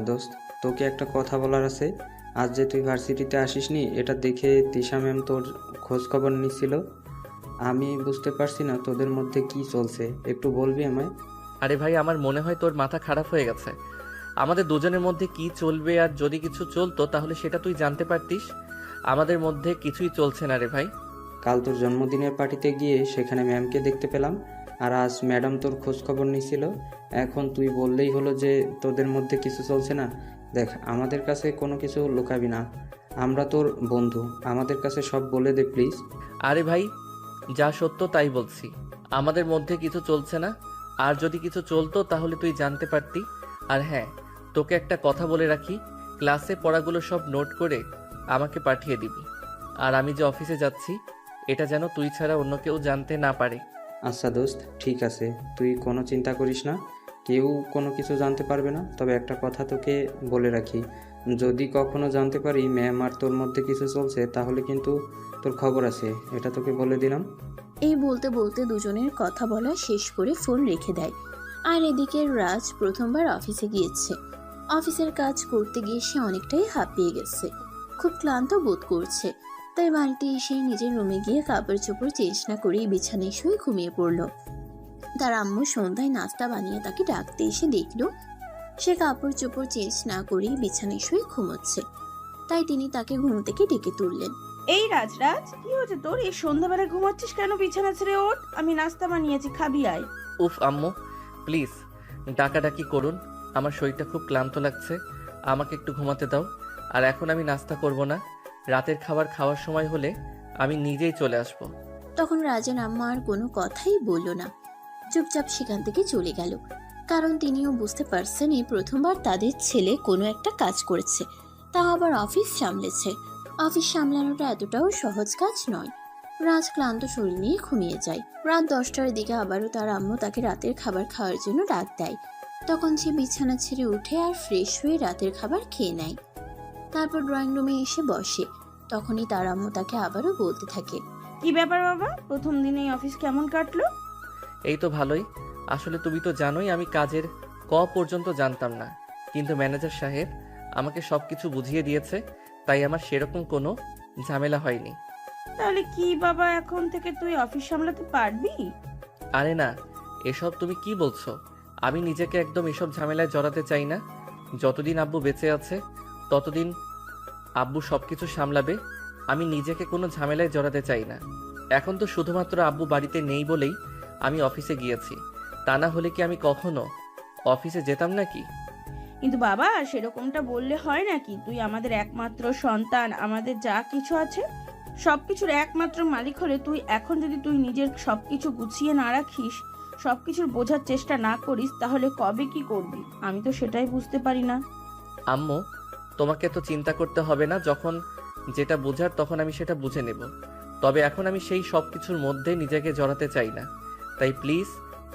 দোস্ত, তোকে একটা কথা বলার আছে। আজ যে তুই ভার্সিটিতে আসিসনি, এটা দেখে তিশা ম্যাম তোর খোঁজ খবর নিছিল। আমি বুঝতে পারছি না তোদের মধ্যে কি চলছে, একটু বলবি আমায়? আরে ভাই, আমার মনে হয় তোর মাথা খারাপ হয়ে গেছে। আমাদের দুজনের মধ্যে কি চলবে, আর যদি কিছু চলতো তাহলে সেটা তুই জানতে পারতিস। আমাদের মধ্যে কিছুই চলছে না রে ভাই। কাল তোর জন্মদিনের পার্টিতে গিয়ে সেখানে ম্যামকে দেখতে পেলাম, আর আজ ম্যাডাম তোর খোঁজ খবর নিছিল। এখন তুই বললেই হলো যে তোদের মধ্যে কিছু চলছে না। দেখ, আমাদের কাছে কোনো কিছু লুকাবি না, আমরা তোর বন্ধু, আমাদের কাছে সব বলে দে প্লিজ। আরে ভাই, যা সত্য তাই বলছি, আমাদের মধ্যে কিছু চলছে না। আর যদি কিছু চলতো তাহলে তুই জানতে পারতি। আর হ্যাঁ, তোকে একটা কথা বলে রাখি, ক্লাসে পড়াগুলো সব নোট করে আমাকে পাঠিয়ে দিবি। আর আমি যে অফিসে যাচ্ছি এটা যেন তুই ছাড়া অন্য কেউ জানতে না পারে। আচ্ছা দোস্ত, ঠিক আছে, তুই কোনো চিন্তা করিস না, কেউ কোনো কিছু জানতে পারবে না। তবে একটা কথা তোকে বলে রাখি, যদি কখনো জানতে পারি ম্যাম আর তোর মধ্যে কিছু চলছে, তাহলে কিন্তু তোর খবর আছে, এটা তোকে বলে দিলাম। এই বলতে বলতে দুজনের কথা বলা শেষ করে ফোন রেখে দেয়। আর এদিকে রাজ প্রথমবার অফিসে গিয়েছে। অফিসের কাজ করতে গিয়ে সে অনেকটাই হাঁপিয়ে গেছে, খুব ক্লান্ত বোধ করছে। তাই বাড়িতে এসে নিজের রুমে গিয়ে কাপড় চোপড় চেঞ্জ না করেই বিছানায় শুয়ে ঘুমিয়ে পড়ল। তার আম্মু সন্ধ্যায় নাস্তা বানিয়ে তাকে ডাকতে এসে দেখল সে কাপড় চোপড় চেঞ্জ না করেই বিছানায় শুয়ে ঘুমোচ্ছে। তাই তিনি তাকে ঘুম থেকে ডেকে তুললেন। এই রাজ, কি হয়েছে তোর? এই সন্ধ্যাবেলায় ঘুমাচ্ছিস কেন? বিছানা ছেড়ে ওঠ, আমি নাস্তা বানিয়েছি, খাবি আয়। উফ আম্মু, প্লিজ ডাকাডাকি করুন, আমার শরীরটা খুব ক্লান্ত লাগছে, আমাকে একটু ঘুমাতে দাও। আর এখন আমি নাস্তা করব না, রাতের খাবার খাওয়ার সময় হলে আমি নিজেই চলে আসব। তখন রাজের আম্মা আর কোনো কথাই বলল না, চুপচাপ সেখান থেকে চলে গেল। কারণ তিনিও বুঝতে পারছেন এই প্রথমবার তাদের ছেলে কোনো একটা কাজ করেছে, তা আবার অফিস সামলেছে। অফিস সামলানোটা এতটাও সহজ কাজ নয়। রাজ ক্লান্ত শরীর নিয়ে ঘুমিয়ে যায়। রাত 10টার দিকে আবারও তার আম্মু তাকে রাতের খাবার খাওয়ার জন্য ডাক দেয়। তখন সে বিছানা ছেড়ে উঠে আর ফ্রেশ হয়ে রাতের খাবার খেয়ে নেয়। তারপর ড্রয়িং রুমে এসে বসে। তখনই তার আম্মু তাকে আবারও বলতে থাকে, কি ব্যাপার বাবা, প্রথম দিনেই অফিস কেমন কাটলো? এই তো ভালোই। আসলে তুমি তো জানোই আমি কাজের পর্যন্ত জানতাম না, কিন্তু ম্যানেজার সাহেব আমাকে সব কিছু বুঝিয়ে দিয়েছে, তাই আমার সেরকম কোনো ঝামেলা হয়নি। তাহলে কি বাবা, এখন থেকে তুই অফিস সামলাতে পারবি? আরে না, এসব তুমি কি বলছো? আমি নিজেকে একদম এসব ঝামেলায় জড়াতে চাই না। যতদিন আব্বু বেঁচে আছে ততদিন আব্বু সব কিছু সামলাবে, আমি নিজেকে কোনো ঝামেলায় জড়াতে চাই না। এখন তো শুধুমাত্র আব্বু বাড়িতে নেই বলেই আমি অফিসে গিয়েছি, তা না হলে কি আমি কখনো অফিসে যেতাম নাকি? কিন্তু বাবা, সেরকমটা বললে হয় নাকি? তুই আমাদের একমাত্র সন্তান, আমাদের যা কিছু আছে সবকিছুর একমাত্র মালিক হলে এখন যদি তুই নিজের সবকিছু গুছিয়ে না রাখিস, সবকিছুর বোঝার চেষ্টা না করিস, তাহলে কবে কি করবি? আমি তো সেটাই বুঝতে পারি না। আম্মু, তোমাকে তো চিন্তা করতে হবে না, যখন যেটা বোঝার তখন আমি সেটা বুঝে নেব। তবে এখন আমি সেই সব কিছুর মধ্যে নিজেকে জড়াতে চাই না, তাই প্লিজ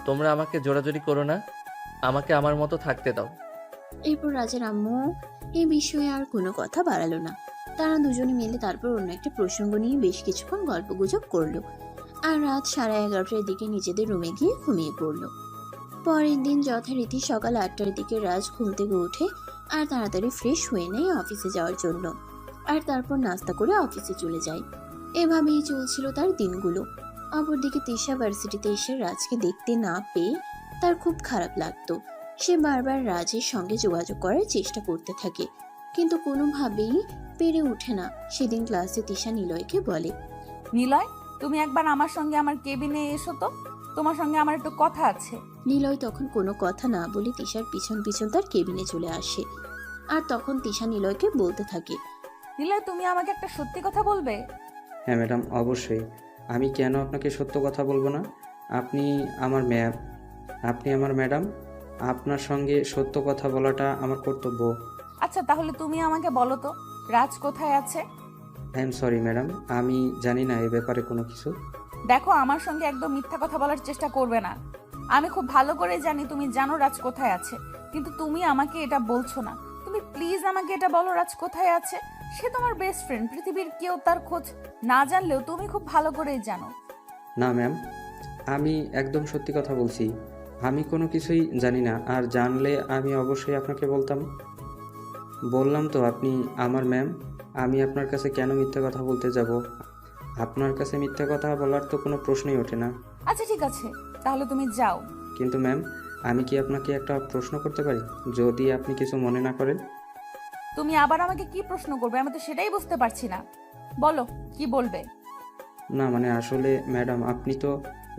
তোমরা আমাকে জোরাজোরি করো না, আমাকে আমার মতো থাকতে দাও। এরপর রাজের আম্মু এই বিষয়ে আর কোনো কথা বাড়ালো না। তারা দুজনে মিলে তারপর অন্য একটা প্রসঙ্গ নিয়ে বেশ কিছুক্ষণ গল্পগুজব করলো। আর রাত 11:30টার দিকে নিজেদের রুমে গিয়ে ঘুমিয়ে পড়লো। পরের দিন যথারীতি সকাল 8টার দিকে রাজ ঘুম থেকে উঠে আর তাড়াতাড়ি ফ্রেশ হয়ে নেয় অফিসে যাওয়ার জন্য। আর তারপর নাস্তা করে অফিসে চলে যায়। এভাবেই চলছিল তার দিনগুলো। অপরদিকে তিশা ভার্সিটিতে এসে রাজকে দেখতে না পেয়ে তার খুব খারাপ লাগতো। সে বারবার রাজের সঙ্গে যোগাযোগ করার চেষ্টা করতে থাকে, কিন্তু কোনোভাবেই পেরে ওঠে না। সেদিন ক্লাসে তিশা নিলয়কে বলে, নিলয়, তুমি একবার আমার সঙ্গে আমার কেবিনে এসো তো, তোমার সঙ্গে আমার একটু কথা আছে। নিলয় তখন কোনো কথা না বলে তিশার পিছন পিছন তার কেবিনে চলে আসে। আর তখন তিশা নিলয়কে বলতে থাকে, নিলয়, তুমি আমাকে একটা সত্যি কথা বলবে? হ্যাঁ ম্যাডাম, অবশ্যই। আমি কেন আপনাকে সত্য কথা বলবো না? আপনি আমার ম্যাম, আপনি আমার ম্যাডাম। আপনার সঙ্গে সত্য কথা বলাটা আমার কর্তব্য। আচ্ছা, তাহলে তুমি আমাকে বলো তো, রাজ কোথায় আছে? আই এম সরি ম্যাডাম, আমি জানি না এ ব্যাপারে কোনো কিছু। দেখো, আমার সঙ্গে একদম মিথ্যা কথা বলার চেষ্টা করবে না। আমি খুব ভালো করে জানি তুমি জানো রাজ কোথায় আছে, কিন্তু তুমি আমাকে এটা বলছো না। তুমি প্লিজ আমাকে এটা বলো, রাজ কোথায় আছে? সে তোমার বেস্ট ফ্রেন্ড, পৃথিবীর কেউ তার খোঁজ না জানলেও তুমি খুব ভালো করেই জানো। না ম্যাম, আমি একদম সত্যি কথা বলছি। আমি কোনো কিছুই জানি না, আর জানলে আমি অবশ্যই আপনাকে বলতাম। বললাম তো আপনি আমার ম্যাম। আমি আপনার কাছে কেন মিথ্যা কথা বলতে যাব? আপনার কাছে মিথ্যা কথা বলার তো কোনো প্রশ্নই ওঠে না। আচ্ছা ঠিক আছে, তাহলে তুমি যাও। কিন্তু ম্যাম, আমি কি আপনাকে একটা প্রশ্ন করতে পারি, যদি আপনি কিছু মনে না করেন? তুমি আবার আমাকে কি প্রশ্ন করবে? আমি তো সেটাই বুঝতে পারছি না। বলো, কি বলবে? না মানে আসলে ম্যাডাম, আপনি তো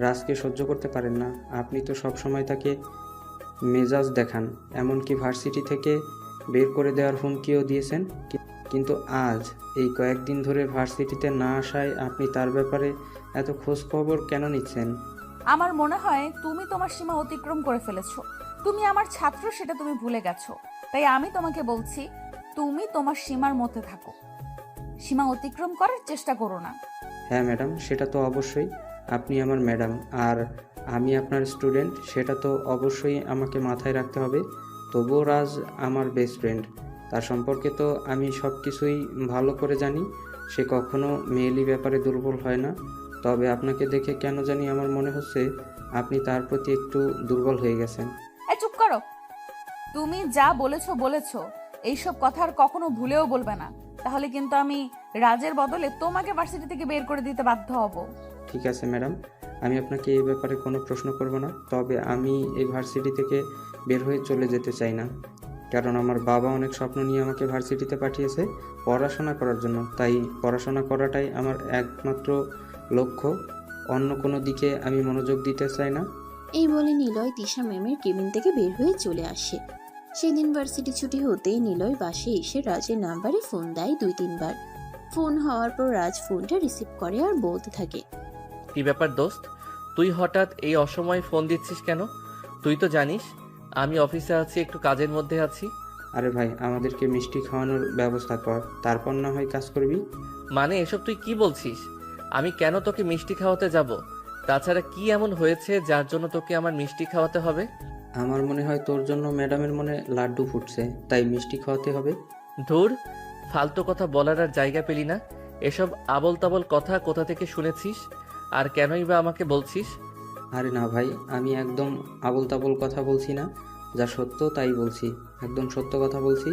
রাজকে সহ্য করতে পারেন না। আপনি তো সব সময় তাকে মেজাজ দেখান, এমনকি ভার্সিটি থেকে বের করে দেওয়ার হুমকিও দিয়েছেন। কিন্তু আজ এই কয়েকদিন ধরে ভার্সিটিতে না আসায় আপনি তার ব্যাপারে এত খোঁজ খবর কেন নিচ্ছেন? আমার মনে হয় তুমি তোমার সীমা অতিক্রম করে ফেলেছো। তুমি আমার ছাত্র, সেটা তুমি ভুলে গেছো। তাই আমি তোমাকে বলছি, তুমি তোমার সীমার মধ্যে থাকো, সীমা অতিক্রম করার চেষ্টা করো না। হ্যাঁ ম্যাডাম, সেটা তো অবশ্যই। আপনি আমার ম্যাডাম আর আমি আপনার স্টুডেন্ট, সেটা তো অবশ্যই আমাকে মাথায় রাখতে হবে। তবুও রাজ আমার বেস্ট ফ্রেন্ড, তার সম্পর্কে তো আমি সব কিছুই ভালো করে জানি। সে কখনো মেয়েলি ব্যাপারে দুর্বল হয় না। তবে আপনাকে দেখে কেন জানি আমার মনে হচ্ছে আপনি তার প্রতি একটু দুর্বল হয়ে গেছেন। এই চুপ করো। তুমি যা বলেছো বলেছো, এইসব কথা আর কখনো ভুলেও বলবে না, তাহলে কিন্তু আমি রাজের বদলে তোমাকে ভার্সিটি থেকে বের করে দিতে বাধ্য হব। ঠিক আছে ম্যাডাম, আমি আপনাকে এই ব্যাপারে কোনো প্রশ্ন করব না। তবে আমি এই ভার্সিটি থেকে বের হয়ে চলে যেতে চাই না, কারণ আমার বাবা অনেক স্বপ্ন নিয়ে আমাকে ভার্সিটিতে পাঠিয়েছে পড়াশোনা করার জন্য। তাই পড়াশোনা করাটাই আমার একমাত্র লক্ষ্য। অন্য কোনো দিকে আমি মনোযোগ দিতে চাই না। এই বলে নিলয় তিশা ম্যামের কেবিন থেকে বের হয়ে চলে আসে। সেদিন ভার্সিটি ছুটি হতেই নিলয় বাসে এসে রাজের নাম্বারে ফোন দেয় 2-3 বার। ফোন হওয়ার পর রাজ ফোনটা রিসিভ করে আর বলতে থাকে, কি ব্যাপার দোস্ত, তুই হঠাৎ এই অসময়ে ফোন দিচ্ছিস কেন? তুই তো জানিস আমি অফিসে আছি, একটু কাজের মধ্যে আছি। আরে ভাই, আমাদেরকে মিষ্টি খাওয়ানোর ব্যবস্থা কর, তারপর না হয় কাজ করবি। মানে এসব তুই কি বলছিস? আমি কেন তোকে মিষ্টি খাওয়াতে যাব? তাছাড়া কি এমন হয়েছে যার জন্য তোকে আমার মিষ্টি খাওয়াতে হবে? আমার মনে হয় তোর জন্য ম্যাডামের মনে লাড্ডু ফুটছে, তাই মিষ্টি খাওয়াতে হবে। ধুর, ফালতু কথা বলার আর জায়গা পেলি না। এসব আবল তাবল কথা কোথা থেকে শুনেছিস, আর কেনই বা আমাকে বলছিস? আরে না ভাই, আমি একদম আবল তাবল কথা বলছি না, যা সত্য তাই বলছি, একদম সত্য কথা বলছি।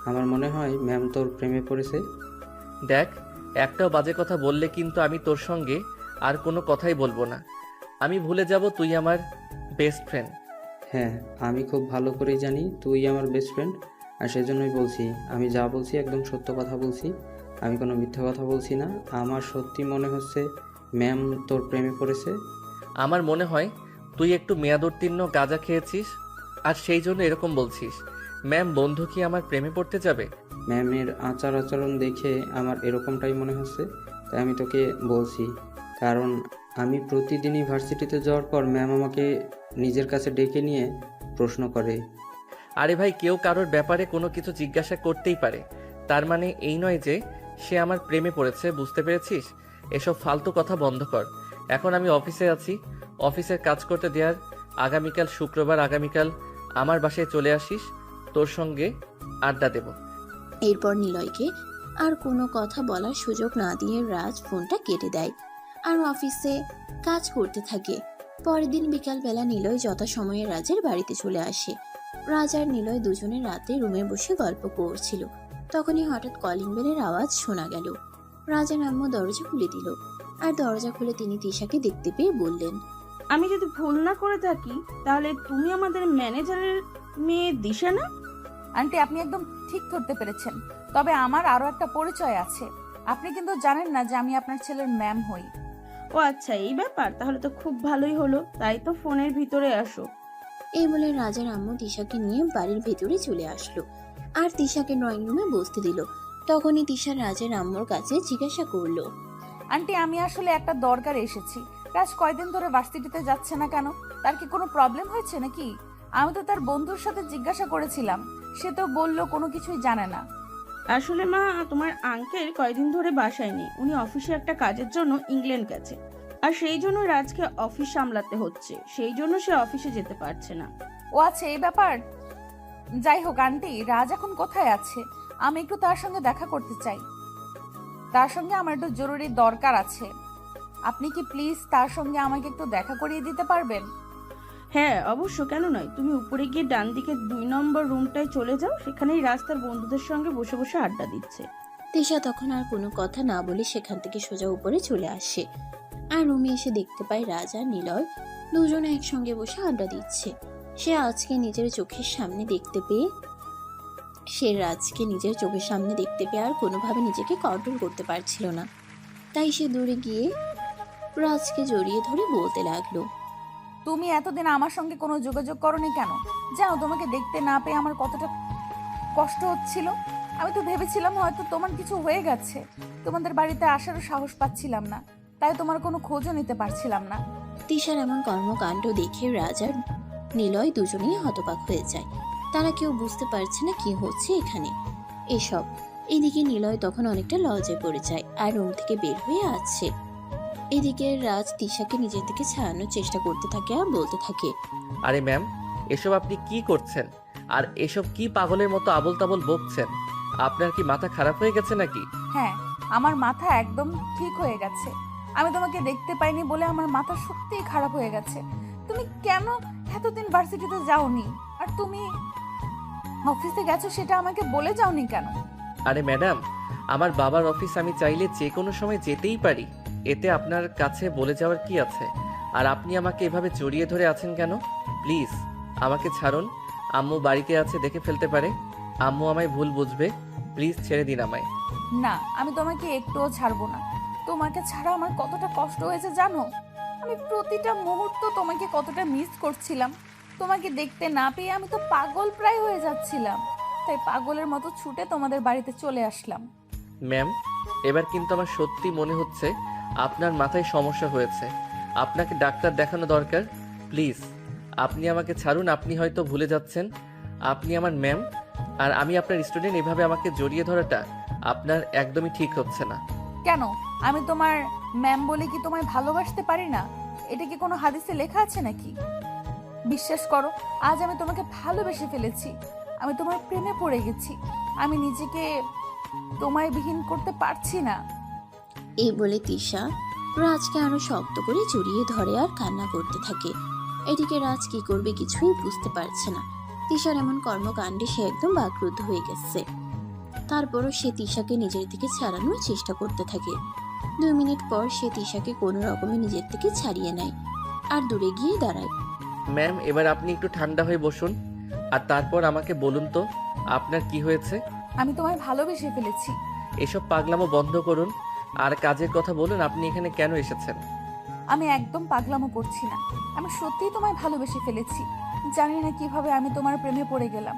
আমার মনে হয় ম্যাম তোর প্রেমে পড়েছে। দেখ, একটাও বাজে কথা বললে কিন্তু আমি তোর সঙ্গে আর কোনো কথাই বলবো না। আমি ভুলে যাব তুই আমার বেস্ট ফ্রেন্ড। হ্যাঁ, আমি খুব ভালো করেই জানি তুই আমার বেস্ট ফ্রেন্ড, আর সেজন্যই বলছি, আমি যা বলছি একদম সত্য কথা বলছি, আমি কোনো মিথ্যা কথা বলছি না। আমার সত্যি মনে হচ্ছে ম্যাম তোর প্রেমে পড়েছে। আমার মনে হয় তুই একটু মেয়াদোত্তীর্ণ গাঁজা খেয়েছিস আর সেই জন্য এরকম বলছিস। ম্যাম বন্ধু কি আমার প্রেমে পড়তে যাবে? ম্যামের আচার আচরণ দেখে আমার এরকমটাই মনে হচ্ছে, তাই আমি তোকে বলছি। কারণ আমি প্রতিদিনই ভার্সিটিতে যাওয়ার পর ম্যাম আমাকে নিজের কাছে ডেকে নিয়ে প্রশ্ন করে। আরে ভাই, কেউ কারোর ব্যাপারে কোনো কিছু জিজ্ঞাসা করতেই পারে, তার মানে এই নয় যে সে আমার প্রেমে পড়েছে, বুঝতে পেরেছিস? এসব ফালতু কথা বন্ধ কর। এখন আমি অফিসে আছি, অফিসের কাজ করতে দেওয়ার। আগামীকাল শুক্রবার, আগামীকাল আমার বাসায় চলে আসিস, তোর সঙ্গে আড্ডা দেব। এরপর নিলয়কে আর কোনো কথা বলার সুযোগ না দিয়ে রাজ ফোনটা কেটে দেয় আর অফিসে কাজ করতে থাকে। পরের দিন বিকালবেলা নিলয় যথাসময়ে রাজের বাড়িতে চলে আসে। রাজ আর নিলয় দুজনে রাতে রুমে বসে গল্প করছিল। তখনই হঠাৎ কলিং বেলের আওয়াজ শোনা গেল। রাজার আম্মু দরজা খুলে দিল, আর দরজা খুলে তিনি তিশাকে দেখতে পেয়ে বললেন, আমি যদি ভুল না করে থাকি তাহলে তুমি আমাদের ম্যানেজারের মেয়ে দিশা না? আন্টি, আপনি একদম ঠিক ধরতে পেরেছেন। তবে আমার আরো একটা পরিচয় আছে। আপনি কিন্তু জানেন না যে আমি আপনার ছেলের ম্যাম হই। ও আচ্ছা, এই ব্যাপার। তাহলে তো খুব ভালোই হলো। তাই তো ফোনের ভিতরে আসো। এই বলে রাজার আম্মু তিশাকে নিয়ে বাড়ির ভেতরে চলে আসলো আর তিশাকে ড্রয়িং রুমে বসতে দিল। তখনই তিশা রাজের আম্মুর কাছে জিজ্ঞাসা করলো, আন্টি, আমি আসলে একটা দরকারে এসেছি। রাজ কয়দিন ধরে ভার্সিটিতে যাচ্ছে না কেন? তার কি কোনো প্রবলেম হয়েছে নাকি? আমি তো তার বন্ধুর সাথে জিজ্ঞাসা করেছিলাম, সে তো বললো কোনো কিছুই জানে না। আসলে মা, তোমার আঙ্কেল কয়দিন ধরে বাসায় নেই। উনি অফিসে একটা কাজের জন্য ইংল্যান্ড গেছে, আর সেই জন্য রাজকে অফিস সামলাতে হচ্ছে। সেই জন্য সে অফিসে যেতে পারছে না। ও আচ্ছা, এই ব্যাপার। যাই হোক আন্টি, রাজ এখন কোথায় আছে? আমি একটু তার সঙ্গে দেখা করতে চাই। তার সঙ্গে আমার একটু জরুরি দরকার আছে। আপনি কি প্লিজ তার সঙ্গে আমাকে একটু দেখা করিয়ে দিতে পারবেন? হ্যাঁ অবশ্য, কেন নয়। তুমি উপরে গিয়ে ডান দিকে 2 নম্বর রুমটায় চলে যাও। সেখানেই রাস্তার বন্ধুদের সঙ্গে বসে বসে আড্ডা দিচ্ছে। তিশা তখন আর কোনো কথা না বলে সেখান থেকে সোজা উপরে চলে আসে আর রুমে এসে দেখতে পায় রাজ আর নিলয় দুজনে একসঙ্গে বসে আড্ডা দিচ্ছে। সে রাজকে নিজের চোখের সামনে দেখতে পেয়ে আর কোনোভাবে নিজেকে কন্ট্রোল করতে পারছিল না। তাই সে দূরে গিয়ে রাজকে জড়িয়ে ধরে বলতে লাগলো, তুমি এতদিন আমার সঙ্গে কোনো যোগাযোগ করনি কেন? যাও, তোমাকে দেখতে না পেয়ে আমার কতটা কষ্ট হচ্ছিল। আমি তো ভেবেছিলাম হয়তো তোমার কিছু হয়ে গেছে। তোমাদের বাড়িতে আসারও সাহস পাচ্ছিলাম না, তাই তোমার কোনো খোঁজও নিতে পারছিলাম না। তিশার এমন কর্মকাণ্ড দেখে রাজ আর নিলয় দুজনেই হতবাক হয়ে যায়। তারা কেউ বুঝতে পারছে না কি হচ্ছে এখানে এসব। এদিকে নিলয় তখন অনেকটা লজ্জায় পড়ে যায় আর রুম থেকে বের হয়ে আসছে। এদিকে রাজ তিশাকে নিজের দিকে ছাড়ানোর চেষ্টা করতে থাকে আর বলতে থাকে, আরে ম্যাম, এসব আপনি কি করছেন? আর এসব কি পাগলের মতো আবল তাবল বকছেন? আপনার কি মাথা খারাপ হয়ে গেছে নাকি? হ্যাঁ, আমার মাথা একদম ঠিক হয়ে গেছে। আমি তোমাকে দেখতে পাইনি বলে আমার মাথা সত্যিই খারাপ হয়ে গেছে। তুমি কেন এতদিন ভার্সিটিতে যাওনি? আর তুমি অফিসে গেছো সেটা আমাকে বলে যাওনি কেন? আরে ম্যাডাম, আমার বাবার অফিস আমি চাইলে যে কোনো সময় যেতেই পারি। এতে আপনার কাছে বলে যাওয়ার কি আছে? আর আপনি আমাকে এভাবে জড়িয়ে ধরে আছেন কেন? প্লিজ আমাকে ছাড়ুন। আম্মু বাড়িতে আছে, দেখে ফেলতে পারে। আম্মু আমায় ভুল বুঝবে। প্লিজ ছেড়ে দিন আমায়। না, আমি তোমাকে একটুও ছাড়বো না। তোমাকে ছাড়া আমার কতটা কষ্ট হয়েছে জানো? আমি প্রতিটা মুহূর্ত তোমাকে কতটা মিস করছিলাম। তোমাকে দেখতে না পেয়ে আমি তো পাগল প্রায় হয়ে যাচ্ছিলাম। তাই পাগলের মতো ছুটে তোমাদের বাড়িতে চলে আসলাম। ম্যাম, এবার কিন্তু আমার সত্যি মনে হচ্ছে আপনার মাথায় সমস্যা হয়েছে। আপনাকে ডাক্তার দেখানো দরকার। প্লিজ আপনি আমাকে ছাড়ুন। আপনি হয়তো ভুলে যাচ্ছেন আপনি আমার ম্যাম আর আমি আপনার স্টুডেন্ট। এভাবে আমাকে জড়িয়ে ধরাটা আপনার একদমই ঠিক হচ্ছে না। কেন? আমি তোমার ম্যাম বলে কি তোমায় ভালোবাসতে পারি না? এটা কি কোনো হাদিসে লেখা আছে নাকি? বিশ্বাস করো, আজ আমি তোমাকে ভালোবেসে ফেলেছি। আমি তোমার প্রেমে পড়ে গেছি। আমি নিজেকে তোমায় বিহীন করতে পারছি না। এই বলে তিশা রাজকে আরো শক্ত করে জড়িয়ে ধরে আর কান্না করতে থাকে। এদিকে রাজ কি করবে কিছুই বুঝতে পারছে না। তিশার এমন কর্মকাণ্ডে সে একদম বাকরুদ্ধ হয়ে গেছে। তারপরও সে তিশাকে নিজের দিকে ছাড়ানোর চেষ্টা করতে থাকে। 2 মিনিট পর সে তিশাকে কোনো রকমে নিজের থেকে ছাড়িয়ে নেয় আর দূরে গিয়ে দাঁড়ায়। ম্যাম, এবার আপনি একটু ঠান্ডা হয়ে বসুন আর তারপর আমাকে বলুন তো আপনার কি হয়েছে। আমি তোমায় ভালোবেসে ফেলেছি। এসব পাগলামো বন্ধ করুন আর কাজের কথা বলুন। আপনি এখানে কেন এসেছেন? আমি একদম পাগলামো করছি না। আমি সত্যিই তোমায় ভালোবেসে ফেলেছি। জানি না কিভাবে আমি তোমার প্রেমে পড়ে গেলাম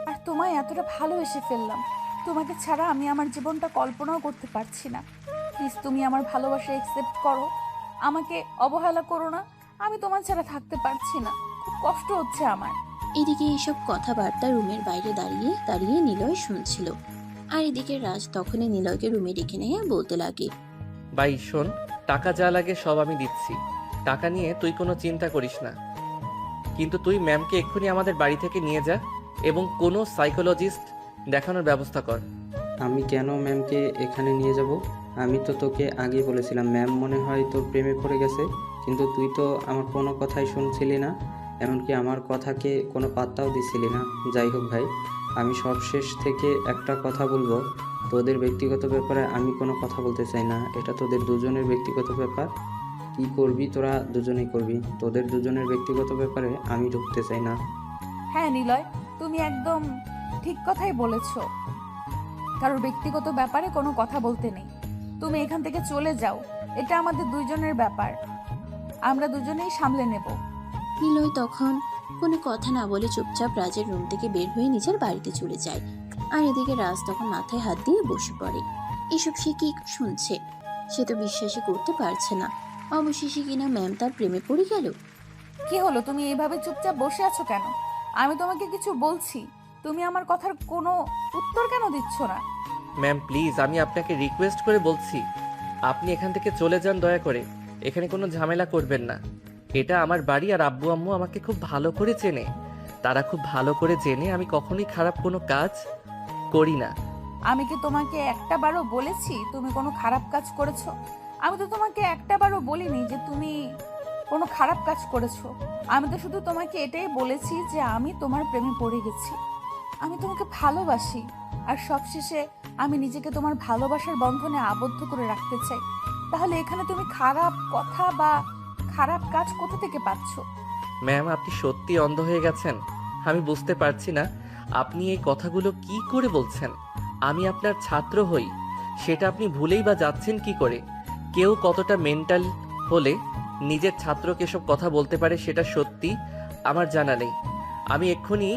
আর তোমায় এতটা ভালোবেসে ফেললাম। তোমাকে ছাড়া আমি আমার জীবনটা কল্পনাও করতে পারছি না। প্লিজ তুমি আমার ভালোবাসা একসেপ্ট করো। আমাকে অবহেলা করো না। আমি তোমার ছাড়া থাকতে পারছি না। খুব কষ্ট হচ্ছে আমার। এদিকে এইসব কথাবার্তা রুমের বাইরে দাঁড়িয়ে দাঁড়িয়ে নিলয় শুনছিল। আর এদিকে রাজ তখনই নিলয়কে রুমে ডেকে নিয়ে বলতে লাগে, ভাই শোন, টাকা যা লাগে সব আমি দিচ্ছি। টাকা নিয়ে তুই কোনো চিন্তা করিস না। কিন্তু তুই ম্যামকে এক্ষুনি আমাদের বাড়ি থেকে নিয়ে যা এবং কোনো সাইকোলজিস্ট দেখানোর ব্যবস্থা কর। আমি কেন ম্যামকে এখানে নিয়ে যাব? আমি তো তোকে আগেই বলেছিলাম ম্যাম মনে হয় তোর প্রেমে পড়ে গেছে। কিন্তু তুই তো আমার কোনো কথাই শুনছিলি না, এমনকি আমার কথাকে কোনো পাত্তাও দিছিলি না। যাই হোক ভাই, আমি সবশেষ থেকে একটা কথা বলবো, তোদের ব্যক্তিগত ব্যাপারে আমি কোনো কথা বলতে চাই না। এটা তোদের দুজনের ব্যক্তিগত ব্যাপার। কি করবি তোরা দুজনেই করবি, তোদের দুজনের ব্যক্তিগত ব্যাপারে আমি ঢুকতে চাই না। হ্যাঁ নিলয়, তুমি একদম ঠিক কথাই বলেছ। কারোর ব্যক্তিগত ব্যাপারে কোনো কথা বলতে নেই। তুমি এখান থেকে চলে যাও, এটা আমাদের দুইজনের ব্যাপার, আমরা দুজনেই সামলে নেব। নিলয় তখন কোনো কথা না বলে চুপচাপ রাজের রুম থেকে বের হয়ে নিজের বাড়িতে চলে যায়। আর এদিকে রাজ তখন মাথায় হাত দিয়ে বসে পড়ে। এসব সে কি শুনছে? সে তো বিশ্বাসই করতে পারছে না। অবশেষে কিনা ম্যাম তার প্রেমে পড়ে গেল। কি হলো, তুমি এইভাবে চুপচাপ বসে আছো কেন? আমি তোমাকে কিছু বলছি, তুমি আমার কথার কোনো উত্তর কেন দিচ্ছ না? ম্যাম প্লিজ, আমি আপনাকে রিকোয়েস্ট করে বলছি, আপনি এখান থেকে চলে যান দয়া করে। এখানে কোনো ঝামেলা করবেন না। এটা আমার বাড়ি, আর আব্বু আম্মু আমাকে খুব ভালো করে চেনে। তারা খুব ভালো করে জেনে আমি কখনোই খারাপ কোনো কাজ করি না। আমি কি তোমাকে একটা বারও বলেছি তুমি কোনো খারাপ কাজ করেছো? আমি তো তোমাকে একটা বারও বলিনি যে তুমি কোনো খারাপ কাজ করেছো। আমি তো শুধু তোমাকে এটাই বলেছি যে আমি তোমার প্রেমে পড়ে গেছি, আমি তোমাকে ভালোবাসি, আর সবশেষে আমি নিজেকে তোমার ভালোবাসার বন্ধনে আবদ্ধ করে রাখতে চাই। তাহলে এখানে তুমি খারাপ কথা বা খারাপ কাজ কোথা থেকে পাচ্ছ? ম্যাম আপনি সত্যি অন্ধ হয়ে গেছেন। আমি বুঝতে পারছি না আপনি এই কথাগুলো কি করে বলছেন। আমি আপনার ছাত্র হই, সেটা আপনি ভুলেই বা যাচ্ছেন কি করে? কেউ কতটা মেন্টাল হলে নিজের ছাত্রকে সব কথা বলতে পারে সেটা সত্যি আমার জানা নেই। আমি এক্ষুনি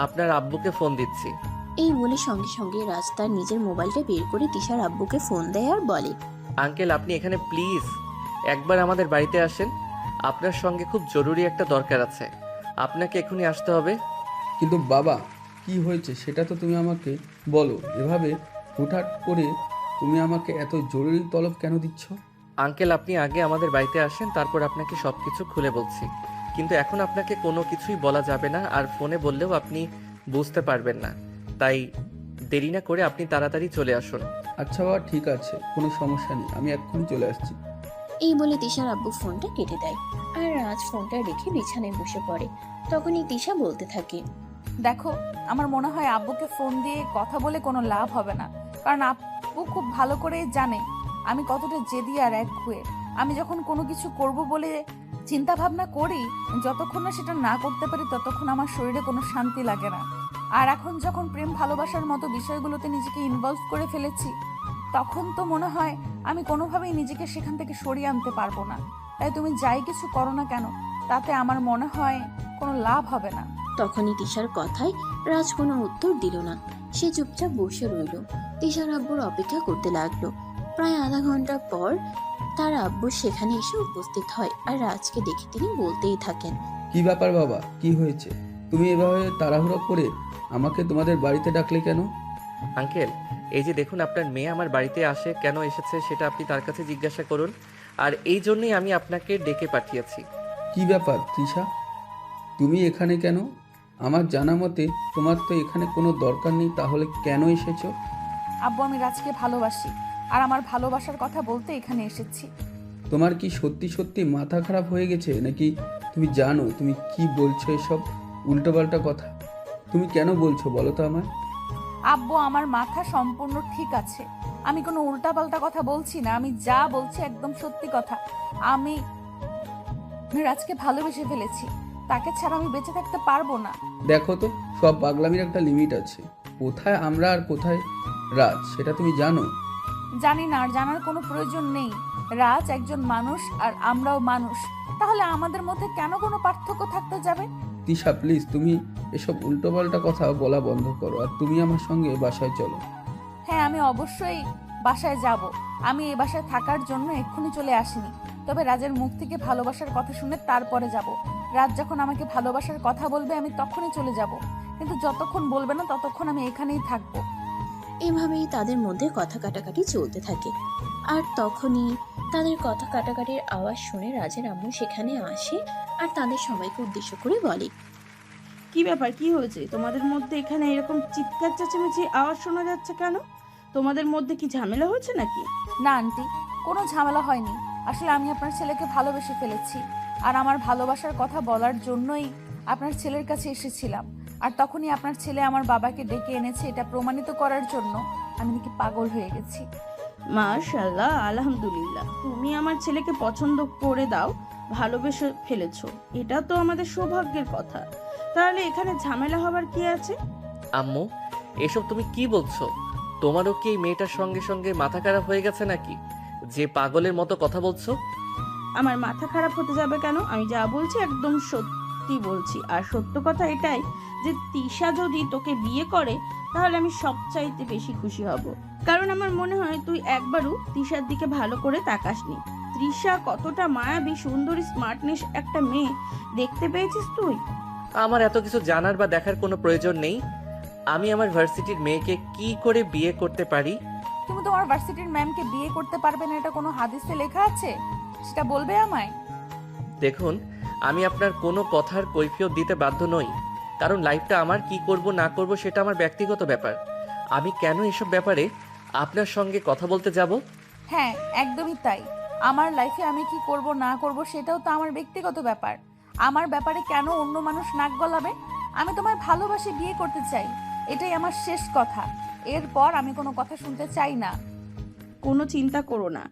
আপনার আব্বুকে ফোন দিচ্ছি। এই বলে সঙ্গে সঙ্গে রাজ তার নিজের মোবাইলটা বের করে তিশার আব্বুকে ফোন দেয় আর বলে, আঙ্কেল আপনি এখানে প্লিজ একবার আমাদের বাড়িতে আসেন। আপনার সঙ্গে খুব জরুরি একটা দরকার আছে, আপনাকে এক্ষুনি আসতে হবে। কিন্তু বাবা, কি হয়েছে সেটা তো তুমি আমাকে বলো। এভাবে হুটহাট করে তুমি আমাকে এত জরুরি তলব কেন দিচ্ছ? আঙ্কেল আপনি আগে আমাদের বাড়িতে আসেন, তারপর আপনাকে সব কিছু খুলে বলছি। কিন্তু এখন আপনাকে কোনো কিছুই বলা যাবে না, আর ফোনে বললেও আপনি বুঝতে পারবেন না। তাই দেরি না করে আপনি তাড়াতাড়ি চলে আসুন। আচ্ছা বাবা, ঠিক আছে, কোনো সমস্যা নেই, আমি এক্ষুনি চলে আসছি। এই বলে তিশার আব্বু ফোনটা কেটে দেয় আর রাজ ফোনটা রেখে বিছানায় বসে পড়ে। তখনই তিশা বলতে থাকে, দেখো, আমার মনে হয় আব্বুকে ফোন দিয়ে কথা বলে কোনো লাভ হবে না, কারণ আব্বু খুব ভালো করে জানে আমি কতটা জেদি আর একগুঁয়ে। আমি যখন কোনো কিছু করব বলে চিন্তা ভাবনা করি, যতক্ষণ না সেটা না করতে পারি ততক্ষণ আমার শরীরে কোনো শান্তি লাগে না। আর এখন যখন প্রেম ভালোবাসার মতো বিষয়গুলোতে নিজেকে ইনভলভ করে ফেলেছি, তখন তো মনে হয় আমি কোনোভাবেই নিজেকে সেখান থেকে সরিয়ে আনতে পারবো না। তাই তুমি যাই কিছু করো না কেন, তাতে আমার মনে হয় কোনো লাভ হবে না। তখনই তিশার কথায় রাজ কোনো উত্তর দিল না। সে চুপচাপ বসে রইল। তিশার আব্বুর অপেক্ষা করতে লাগলো। প্রায় আধা ঘন্টা পর তার আব্বু সেখানে এসে উপস্থিত হয় আর রাজকে দেখে তিনি বলতেই থাকেন, কি ব্যাপার বাবা, কি হয়েছে? তুমি এভাবে তাড়াহুড়ো করে আমাকে তোমাদের বাড়িতে ডাকলে কেন? আঙ্কেল এই যে দেখুন, আপনার মেয়ে আমার বাড়িতে আসে, কেন এসেছে সেটা আপনি তার কাছে জিজ্ঞাসা করুন। আর এই জন্যই আমি আপনাকে ডেকে পাঠিয়েছি। কি ব্যাপার তৃষা, তুমি এখানে কেন? আমার জানা মতে তোমার তো এখানে কোনো দরকার নেই, তাহলে কেন এসেছো? আব্বু আমি রাজকে ভালোবাসি, আর আমার ভালোবাসার কথা বলতে এখানে এসেছি। তোমার কি সত্যি সত্যি মাথা খারাপ হয়ে গেছে নাকি? তুমি জানো তুমি কি বলছো এসব উল্টোপাল্টা কথা? তুমি কেন বলছো বলো তো আমার? আব্বু আমার মাথা সম্পূর্ণ ঠিক আছে, আমি কোনো উল্টাপাল্টা কথা বলছি না। আমি যা বলছি একদম সত্যি কথা। আমি রাজকে ভালোবেসে ফেলেছি, তাকে ছাড়া আমি বেঁচে থাকতে পারবো না। দেখো তো, সব পাগলামির একটা লিমিট আছে। কোথায় আমরা আর কোথায় রাজ সেটা তুমি জানো? জানি না, আর জানার কোনো প্রয়োজন নেই। রাজ একজন মানুষ আর আমরাও মানুষ, তাহলে আমাদের মধ্যে কেন কোনো পার্থক্য থাকতে যাবে? তিশা প্লিজ, তুমি এসব উল্টোপাল্টা কথা বলা বন্ধ করো, আর তুমি আমার সঙ্গে বাসায় চলো। হ্যাঁ আমি অবশ্যই বাসায় যাব। আমি এই বাসায় থাকার জন্য এক্ষুনি চলে আসিনি, তবে রাজের মুখ থেকে ভালোবাসার কথা শুনে তারপরে যাব। রাজ যখন আমাকে ভালোবাসার কথা বলবে আমি তখনই চলে যাব, কিন্তু যতক্ষণ বলবে না ততক্ষণ আমি এখানেই থাকবো। এভাবেই তাদের মধ্যে কথা কাটাকাটি চলতে থাকে। আর তখনই তাদের কথা কাটাকাটির আওয়াজ শুনে রাজের আম্মু সেখানে আসে আর তাদের সবাইকে উদ্দেশ্য করে বলে, কি ব্যাপার, কি হয়েছে তোমাদের মধ্যে? এখানে এরকম চিৎকার চেঁচামেচি আওয়াজ শোনা যাচ্ছে কেন? তোমাদের মধ্যে কি ঝামেলা হয়েছে নাকি? না আন্টি, কোনো ঝামেলা হয়নি। আসলে আমি আপনার ছেলেকে ভালোবেসে ফেলেছি, আর আমার ভালোবাসার কথা বলার জন্যই আপনার ছেলের কাছে এসেছিলাম। আর তখনই আপনার ছেলে আমার বাবাকে ডেকে এনেছে এটা প্রমাণিত করার জন্য আমি নাকি পাগল হয়ে গেছি। মাশাআল্লাহ, আলহামদুলিল্লাহ, তুমি আমার ছেলেকে পছন্দ করে দাও, ভালোবেসে ফেলেছো, এটা তো আমাদের সৌভাগ্যের কথা। তাহলে এখানে ঝামেলা হবার কি আছে? আম্মু, এসব তুমি কি বলছো? তোমারও কি এই মেয়েটার সঙ্গে সঙ্গে মাথা খারাপ হয়ে গেছে নাকি, যে পাগলের মতো কথা বলছো? আমার মাথা খারাপ হতে যাবে কেন? আমি যা বলছি একদম সত্যি বলছি। আর সত্য কথা এটাই যে তিশা যদি তোকে বিয়ে করে তাহলে আমি সবচাইতে বেশি খুশি হব। কারণ আমার মনে হয় তুই একবারও তিশার দিকে ভালো করে তাকাসনি। তৃষা কতটা মায়াবী, সুন্দরী, স্মার্টনেস একটা মেয়ে দেখতে পেয়েছিস তুই? আমার এত কিছু জানার বা দেখার কোনো প্রয়োজন নেই। আমি আমার ভার্সিটির মেয়েকে কি করে বিয়ে করতে পারি? তুমি তোমার ভার্সিটির ম্যামকে বিয়ে করতে পারবে না, এটা কোনো হাদিসে লেখা আছে? সেটা বলবে আমায়। দেখুন, আমি আপনার কোনো কথার কৈফিয়ত দিতে বাধ্য নই, কারণ লাইফটা আমার কি করব না করব সেটা আমার ব্যক্তিগত ব্যাপার। আমি কেন এসব ব্যাপারে আপনার সঙ্গে কথা বলতে যাব? হ্যাঁ, একদমই তাই। আমার লাইফে আমি কি করব না করব সেটাও তো আমার ব্যক্তিগত ব্যাপার। আমার ব্যাপারে কেন অন্য মানুষ নাক গলাবে? আমি তোমায় ভালোবাসি, বিয়ে করতে চাই, এটাই আমার শেষ কথা। এরপর আমি কোনো কথা শুনতে চাই না। কোনো চিন্তা করো না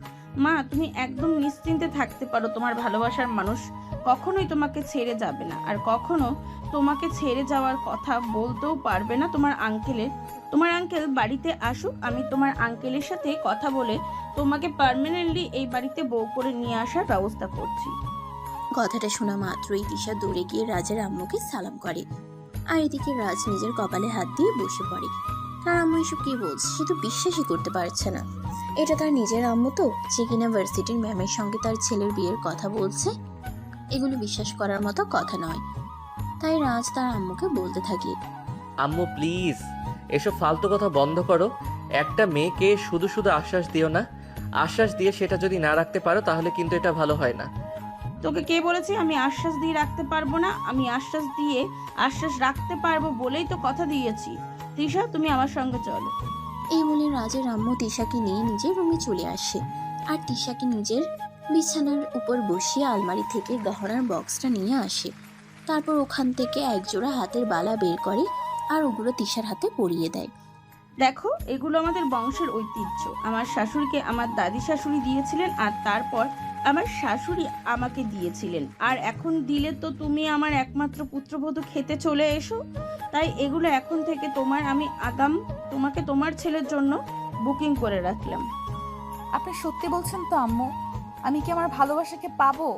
মা, তুমি একদম নিশ্চিন্তে থাকতে পারো। তোমার ভালোবাসার মানুষ কখনোই তোমাকে ছেড়ে যাবে না, আর কখনো তোমাকে ছেড়ে যাওয়ার কথা বলতেও পারবে না তোমার আঙ্কেলের। তোমার আঙ্কেল বাড়িতে আসুক, আমি তোমার আঙ্কেলের সাথে কথা বলে তোমাকে পার্মানেন্টলি এই বাড়িতে বউ করে নিয়ে আসার ব্যবস্থা করছি। কথাটা শোনা মাত্রই তিশা দৌড়ে গিয়ে রাজের আম্মুকে সালাম করে। আর এদিকে রাজ নিজের কপালে হাত দিয়ে বসে পড়ে। তার আম্মু এসব কি বলছে, সে তো বিশ্বাসই করতে পারছে না। এটা তার নিজের আম্মু তো, যে কিনা ভার্সিটির ম্যামের সঙ্গে তার ছেলের বিয়ের কথা বলছে। এগুলো বিশ্বাস করার মতো কথা নয়। তাই রাজ তার আম্মুকে বলতে থাকে, আম্মু প্লিজ, এসব ফালতু কথা বন্ধ করো। একটা মেয়েকে শুধু শুধু আশ্বাস দিও না। আশ্বাস দিয়ে সেটা যদি না রাখতে পারো তাহলে কিন্তু এটা ভালো হয় না। তোকে কে বলেছে আমি আশ্বাস দিয়ে রাখতে পারবো না? আমি আশ্বাস রাখতে পারবো বলেই তো কথা দিয়েছি। তৃষা, তুমি আমার সঙ্গে চলো। এই বলে রাজের আম্মু তিশাকে নিয়ে নিজের রুমে চলে আসে। আর তিশাকে নিজের বিছানার উপর বসিয়ে আলমারি থেকে গহনার বক্সটা নিয়ে আসে। তারপর ওখান থেকে একজোড়া হাতের বালা বের করে আর ওগুলো তিশার হাতে পরিয়ে দেয়। দেখো, এগুলো আমাদের বংশের ঐতিহ্য। আমার শাশুড়িকে আমার দাদি শাশুড়ি দিয়েছিলেন, আর তারপর আমার শাশুড়ি আমাকে দিয়েছিলেন, আর এখন দিলে তো তুমি আমার একমাত্র পুত্রবধূ খেতে চলে এসো। তাই এগুলো এখন থেকে তোমার, আমি আগাম তোমাকে তোমার ছেলের জন্য বুকিং করে রাখলাম। আপনি সত্যি বলছেন তো আম্মু? আমি কি আমার ভালোবাসাকে পাবো?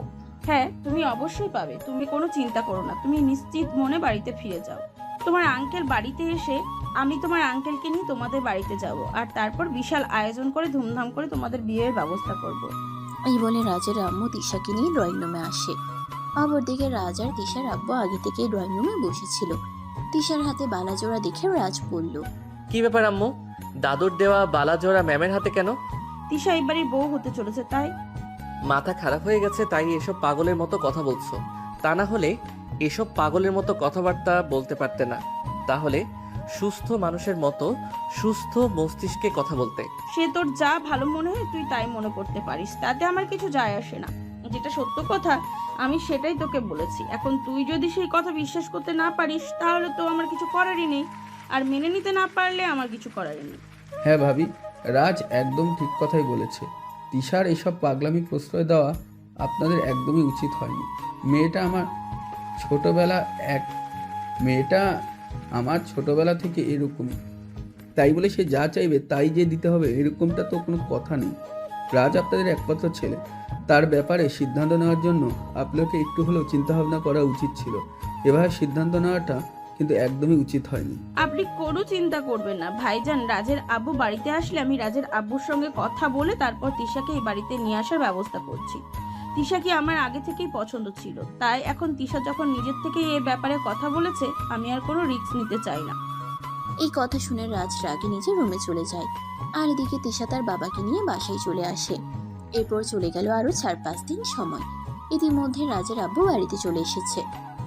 হ্যাঁ, তুমি অবশ্যই পাবে। তুমি কোনো চিন্তা করো না, তুমি নিশ্চিত মনে বাড়িতে ফিরে যাও। তোমার আঙ্কেল বাড়িতে এসে আমি তোমার আঙ্কেলকে নিয়ে তোমাদের বাড়িতে যাব, আর তারপর বিশাল আয়োজন করে ধুমধাম করে তোমাদের বিয়ের ব্যবস্থা করব। এই বলে রাজের আম্মু তিশাকে নিয়ে ড্রয়িং রুমে আসে। অপরদিকে রাজ আর তিশার আব্বু আগে থেকেই ড্রয়িং রুমে বসেছিল। তিশার হাতে বালা জোড়া দেখে রাজ বলল, কি ব্যাপার আম্মু, দাদুর দেওয়া বালা জোড়া ম্যামের হাতে কেন? তিশা এই বাড়ির বউ হতে চলেছে, তাই। মাথা খারাপ হয়ে গেছে তাই এসব পাগলের মতো কথা বলছো? তা না হলে এসব পাগলের মতো কথাবার্তা বলতে পারতে না। তাহলে সুস্থ মানুষের মতো সুস্থ মস্তিষ্কে কথা বলতে। সে তোর যা ভালো মনে হয় তুই তাই মনে করতে পারিস, তাতে আমার কিছু যায় আসে না। যেটা সত্য কথা আমি সেটাই তোকে বলেছি। এখন তুই যদি সেই কথা বিশ্বাস করতে না পারিস তাহলে তো আমার কিছু করারই নেই, আর মেনে নিতে না পারলে আমার কিছু করারই নেই। হ্যাঁ ভাবি, রাজ একদম ঠিক কথাই বলেছে। তিশার এসব পাগলামি প্রশ্রয় দেওয়া আপনাদের একদমই উচিত হয়নি। মেয়েটা আমার ছোটবেলা থেকে এরকমই, তাই বলে সে যা চাইবে তাই যে দিতে হবে এরকমটা তো কোনো কথা নেই। রাজ আপনাদের একমাত্র ছেলে, তার ব্যাপারে সিদ্ধান্ত নেওয়ার জন্য আপনাকে একটু হলেও চিন্তাভাবনা করা উচিত ছিল। এভাবে সিদ্ধান্ত নেওয়াটা কিন্তু একদমই উচিত হয়নি। আপনি কোনো চিন্তা করবেন না ভাইজান, রাজের আব্বু বাড়িতে আসলে আমি রাজের আব্বুর সঙ্গে কথা বলে তারপর তিশাকে এই বাড়িতে নিয়ে আসার ব্যবস্থা করছি। তিশাকে আমার আগে থেকেই পছন্দ ছিল, তাই এখন তিশা যখন নিজের থেকেই এই ব্যাপারে কথা বলেছে আমি আর কোনো রিস্ক নিতে চাই না। এই কথা শুনে রাজ রাগে নিজের রুমে চলে যায়। আর এদিকে তিশা তার বাবাকে নিয়ে বাসায় চলে আসে। এরপর চলে গেল আরো 4-5 দিন সময়। ইতিমধ্যে রাজের আব্বু বাড়িতে চলে এসেছে।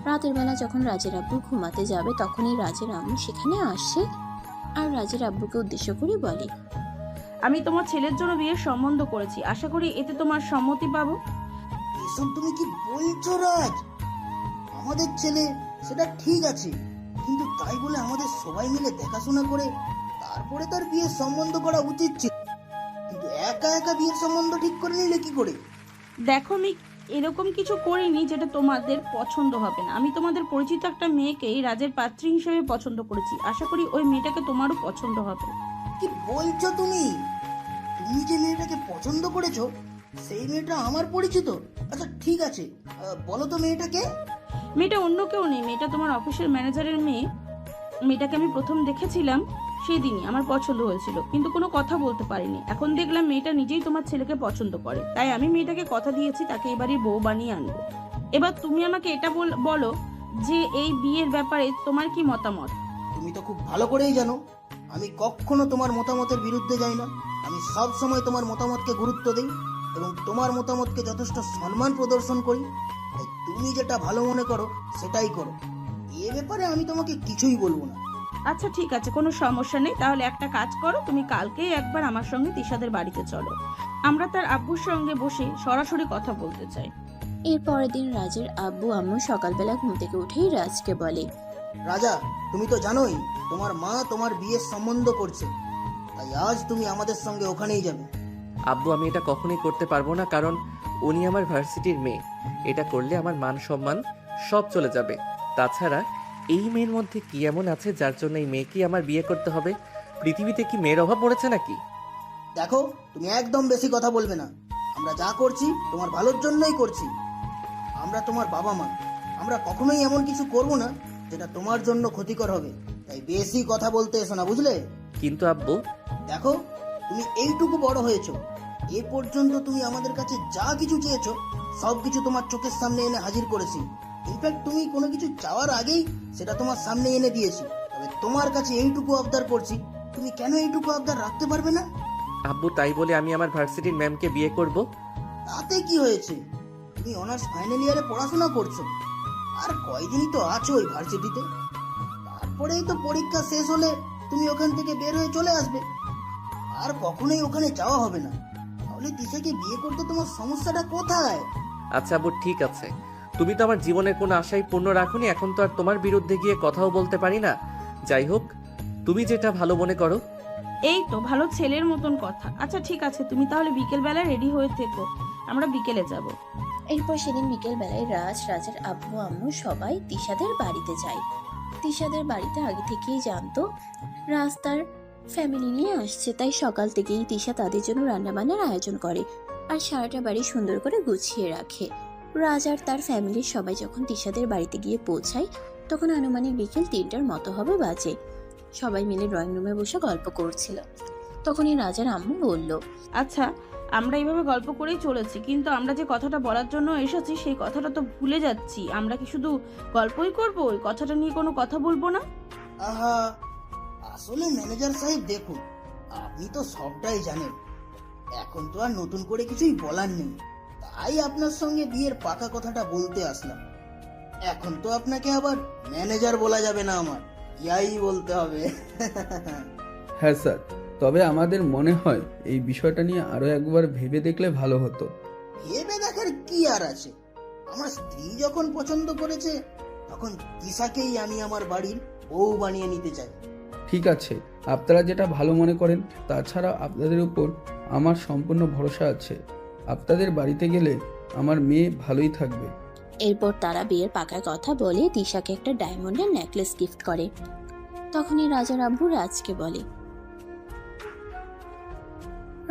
রাতের বেলা যখন রাজের আব্বু ঘুমাতে যাবে তখনই রাজের আম্মু সেখানে আসে আর রাজের আব্বুকে উদ্দেশ্য করে বলে, আমি তোমার ছেলের জন্য বিয়ের সম্বন্ধ করেছি, আশা করি এতে তোমার সম্মতি পাবো। এসব তুমি কি বলছো রাজ? আমাদের ছেলে সেটা ঠিক আছে, কিন্তু তাই বলে আমাদের সবাই মিলে দেখাশোনা করে তারপরে তার বিয়ের সম্বন্ধ করা উচিত ছিল। কিন্তু একা একা বিয়ের সম্বন্ধ ঠিক করে নিলে কি করে? দেখো, আমি এরকম কিছু করিনি যেটা তোমাদের পছন্দ হবে না। আমি তোমাদের পরিচিত একটা মেয়েকেই রাজের পাত্রী হিসেবে পছন্দ করেছি, আশা করি ওই মেয়েটাকে তোমারও পছন্দ হবে। কি বলছো তুমি? তুমি যে মেয়েটাকে পছন্দ করেছো সেই মেয়েটা আমার পরিচিত? আচ্ছা ঠিক আছে, বলো তো মেয়েটাকে। মেয়েটা অন্য কেউ নেই, মেয়েটা তোমার অফিসের ম্যানেজারের মেয়ে। মেয়েটাকে আমি প্রথম দেখেছিলাম সেদিনই আমার পছন্দ হয়েছিল, কিন্তু কোনো কথা বলতে পারিনি। এখন দেখলাম মেয়েটা নিজেই তোমার ছেলেকে পছন্দ করে, তাই আমি মেয়েটাকে কথা দিয়েছি তাকে এবারই বউ বানিয়ে আনবো। এবার তুমি আমাকে এটা বলো যে এই বিয়ের ব্যাপারে তোমার কি মতামত? তুমি তো খুব ভালো করেই জানো আমি কখনো তোমার মতামতের বিরুদ্ধে যাই না। আমি সব সময় তোমার মতামতকে গুরুত্ব দিই এবং তোমার মতামতকে যথেষ্ট সম্মান প্রদর্শন করি। তাই তুমি যেটা ভালো মনে করো সেটাই করো, এ ব্যাপারে আমি তোমাকে কিছুই বলবো না। আচ্ছা ঠিক আছে, কোনো সমস্যা নেই। তাহলে একটা কাজ করো, তুমি কালকেই একবার আমার সঙ্গে তিশাদের বাড়িতে চলো। আমরা তার আব্বুর সঙ্গে বসে সরাসরি কথা বলতে চাই। এর পরের দিন রাজের আব্বু আম্মু সকালবেলা ঘুম থেকে উঠেই রাজকে বলে, রাজা, তুমি তো জানোই তোমার মা তোমার বিয়ের সম্বন্ধ করছে, তাই আজ তুমি আমাদের সঙ্গে ওখানেই যাবে। আব্বু, আমি এটা কখনোই করতে পারবো না, কারণ উনি আমার ভার্সিটির মেয়ে। এটা করলে আমার মান সম্মান সব চলে যাবে। তাছাড়া এই মেয়ের মধ্যে কি এমন আছে যার জন্য এই মেয়েকে আমার বিয়ে করতে হবে? পৃথিবীতে কি মেয়ের অভাব পড়েছে নাকি? দেখো, তুমি একদম বেশি কথা বলবে না। আমরা যা করছি তোমার ভালোর জন্যই করছি। আমরা তোমার বাবা মা, আমরা কখনোই এমন কিছু করব না যেটা তোমার জন্য ক্ষতিকর হবে। তাই বেশি কথা বলতে এসো না, বুঝলে? কিন্তু আব্বু, দেখো, তুমি এইটুকু বড় হয়েছো, এ পর্যন্ত তুমি আমাদের কাছে যা কিছু চেয়েছো সব কিছু তোমার চোখের সামনে এনে হাজির করেছি। ইনফ্যাক্ট তুমি কোনো কিছু চাওয়ার আগেই সেটা তোমার সামনে এনে দিয়েছি। তবে তোমার কাছে এইটুকু আবদার করছি, তুমি কেন এইটুকু আবদার রাখতে পারবে না? আব্বু, তাই বলে আমি আমার ভার্সিটির ম্যামকে বিয়ে করব? তাতে কি হয়েছে? তুমি অনার্স ফাইনাল ইয়ারে পড়াশোনা করছো, আর কয়দিনই তো আছো ওই ভার্সিটিতে। তারপরেই তো পরীক্ষা শেষ হলে তুমি ওখান থেকে বের হয়ে চলে আসবে, আর কখনোই ওখানে যাওয়া হবে না। তাহলে দিশাকে বিয়ে করতে তোমার সমস্যাটা কোথায়? আচ্ছা আব্বু, ঠিক আছে। তুমি তো আমার জীবনের কোনো আশাই পূর্ণ রাখোনি, এখন তো আর তোমার বিরুদ্ধে গিয়ে কথাও বলতে পারি না। যাই হোক, তুমি যেটা ভালো মনে করো। এই তো ভালো ছেলের মতন কথা। আচ্ছা ঠিক আছে, তুমি তাহলে বিকেলবেলা রেডি হয়ে থেকো, আমরা বিকেলে যাব। এরপর সেদিন বিকেলবেলায় রাজের আব্বু আম্মু সবাই তিশাদের বাড়িতে যায়। তিশাদের বাড়িতে আগে থেকেই জানতো রাজ তার ফ্যামিলি নিয়ে আসছে, তাই সকাল থেকেই তিশা তাদের জন্য রান্নাবান্নার আয়োজন করে আর সারাটা বাড়ি সুন্দর করে গুছিয়ে রাখে। রাজ আর তার ফ্যামিলির সবাই যখন তিশাদের বাড়িতে গিয়ে পৌঁছায় তখন আনুমানিক বিকেল 3টার মতো হবে বাজে। সবাই মিলে ড্রয়িং রুমে বসে গল্প করছিল। তখনই রাজার আম্মু বলল, আচ্ছা, আমরা এইভাবে গল্প করেই চলেছি, কিন্তু আমরা যে কথাটা বলার জন্য এসেছি সেই কথাটা তো ভুলে যাচ্ছি। আমরা কি শুধু গল্পই করব, ওই কথাটা নিয়ে কোনো কথা বলবো না? আহা, আসলে ম্যানেজার সাহেব দেখুন, আপনি তো সবটাই জানেন। এখন তো আর নতুন করে কিছুই বলার নেই, তাই আপনার সঙ্গে বিয়ের পাকা কথাটা বলতে আসলাম। এখন তো আপনাকে আবার ম্যানেজার বলা যাবে না, আমার ইয়াই বলতে হবে। হ্যাঁ স্যার, তবে আমাদের মনে হয় এই বিষয়টা নিয়ে আরো একবার ভেবে দেখলে ভালো হতো। ভেবে দেখার কি আর আছে? আমার স্ত্রী যখন পছন্দ করেছে তখন তিশাকেই আমি আমার বাড়ির বউ বানিয়ে নিতে চাই। ঠিক আছে, আপনারা যেটা ভালো মনে করেন। তাছাড়া আপনাদের উপর আমার সম্পূর্ণ ভরসা আছে। আপনাদের বাড়িতে গেলে আমার মেয়ে ভালোই থাকবে। এরপর তারা বিয়ের পাকার কথা বলে তিশাকে একটা ডায়মন্ডের নেকলেস গিফট করে। তখনই রাজার আব্বু রাজকে বলে।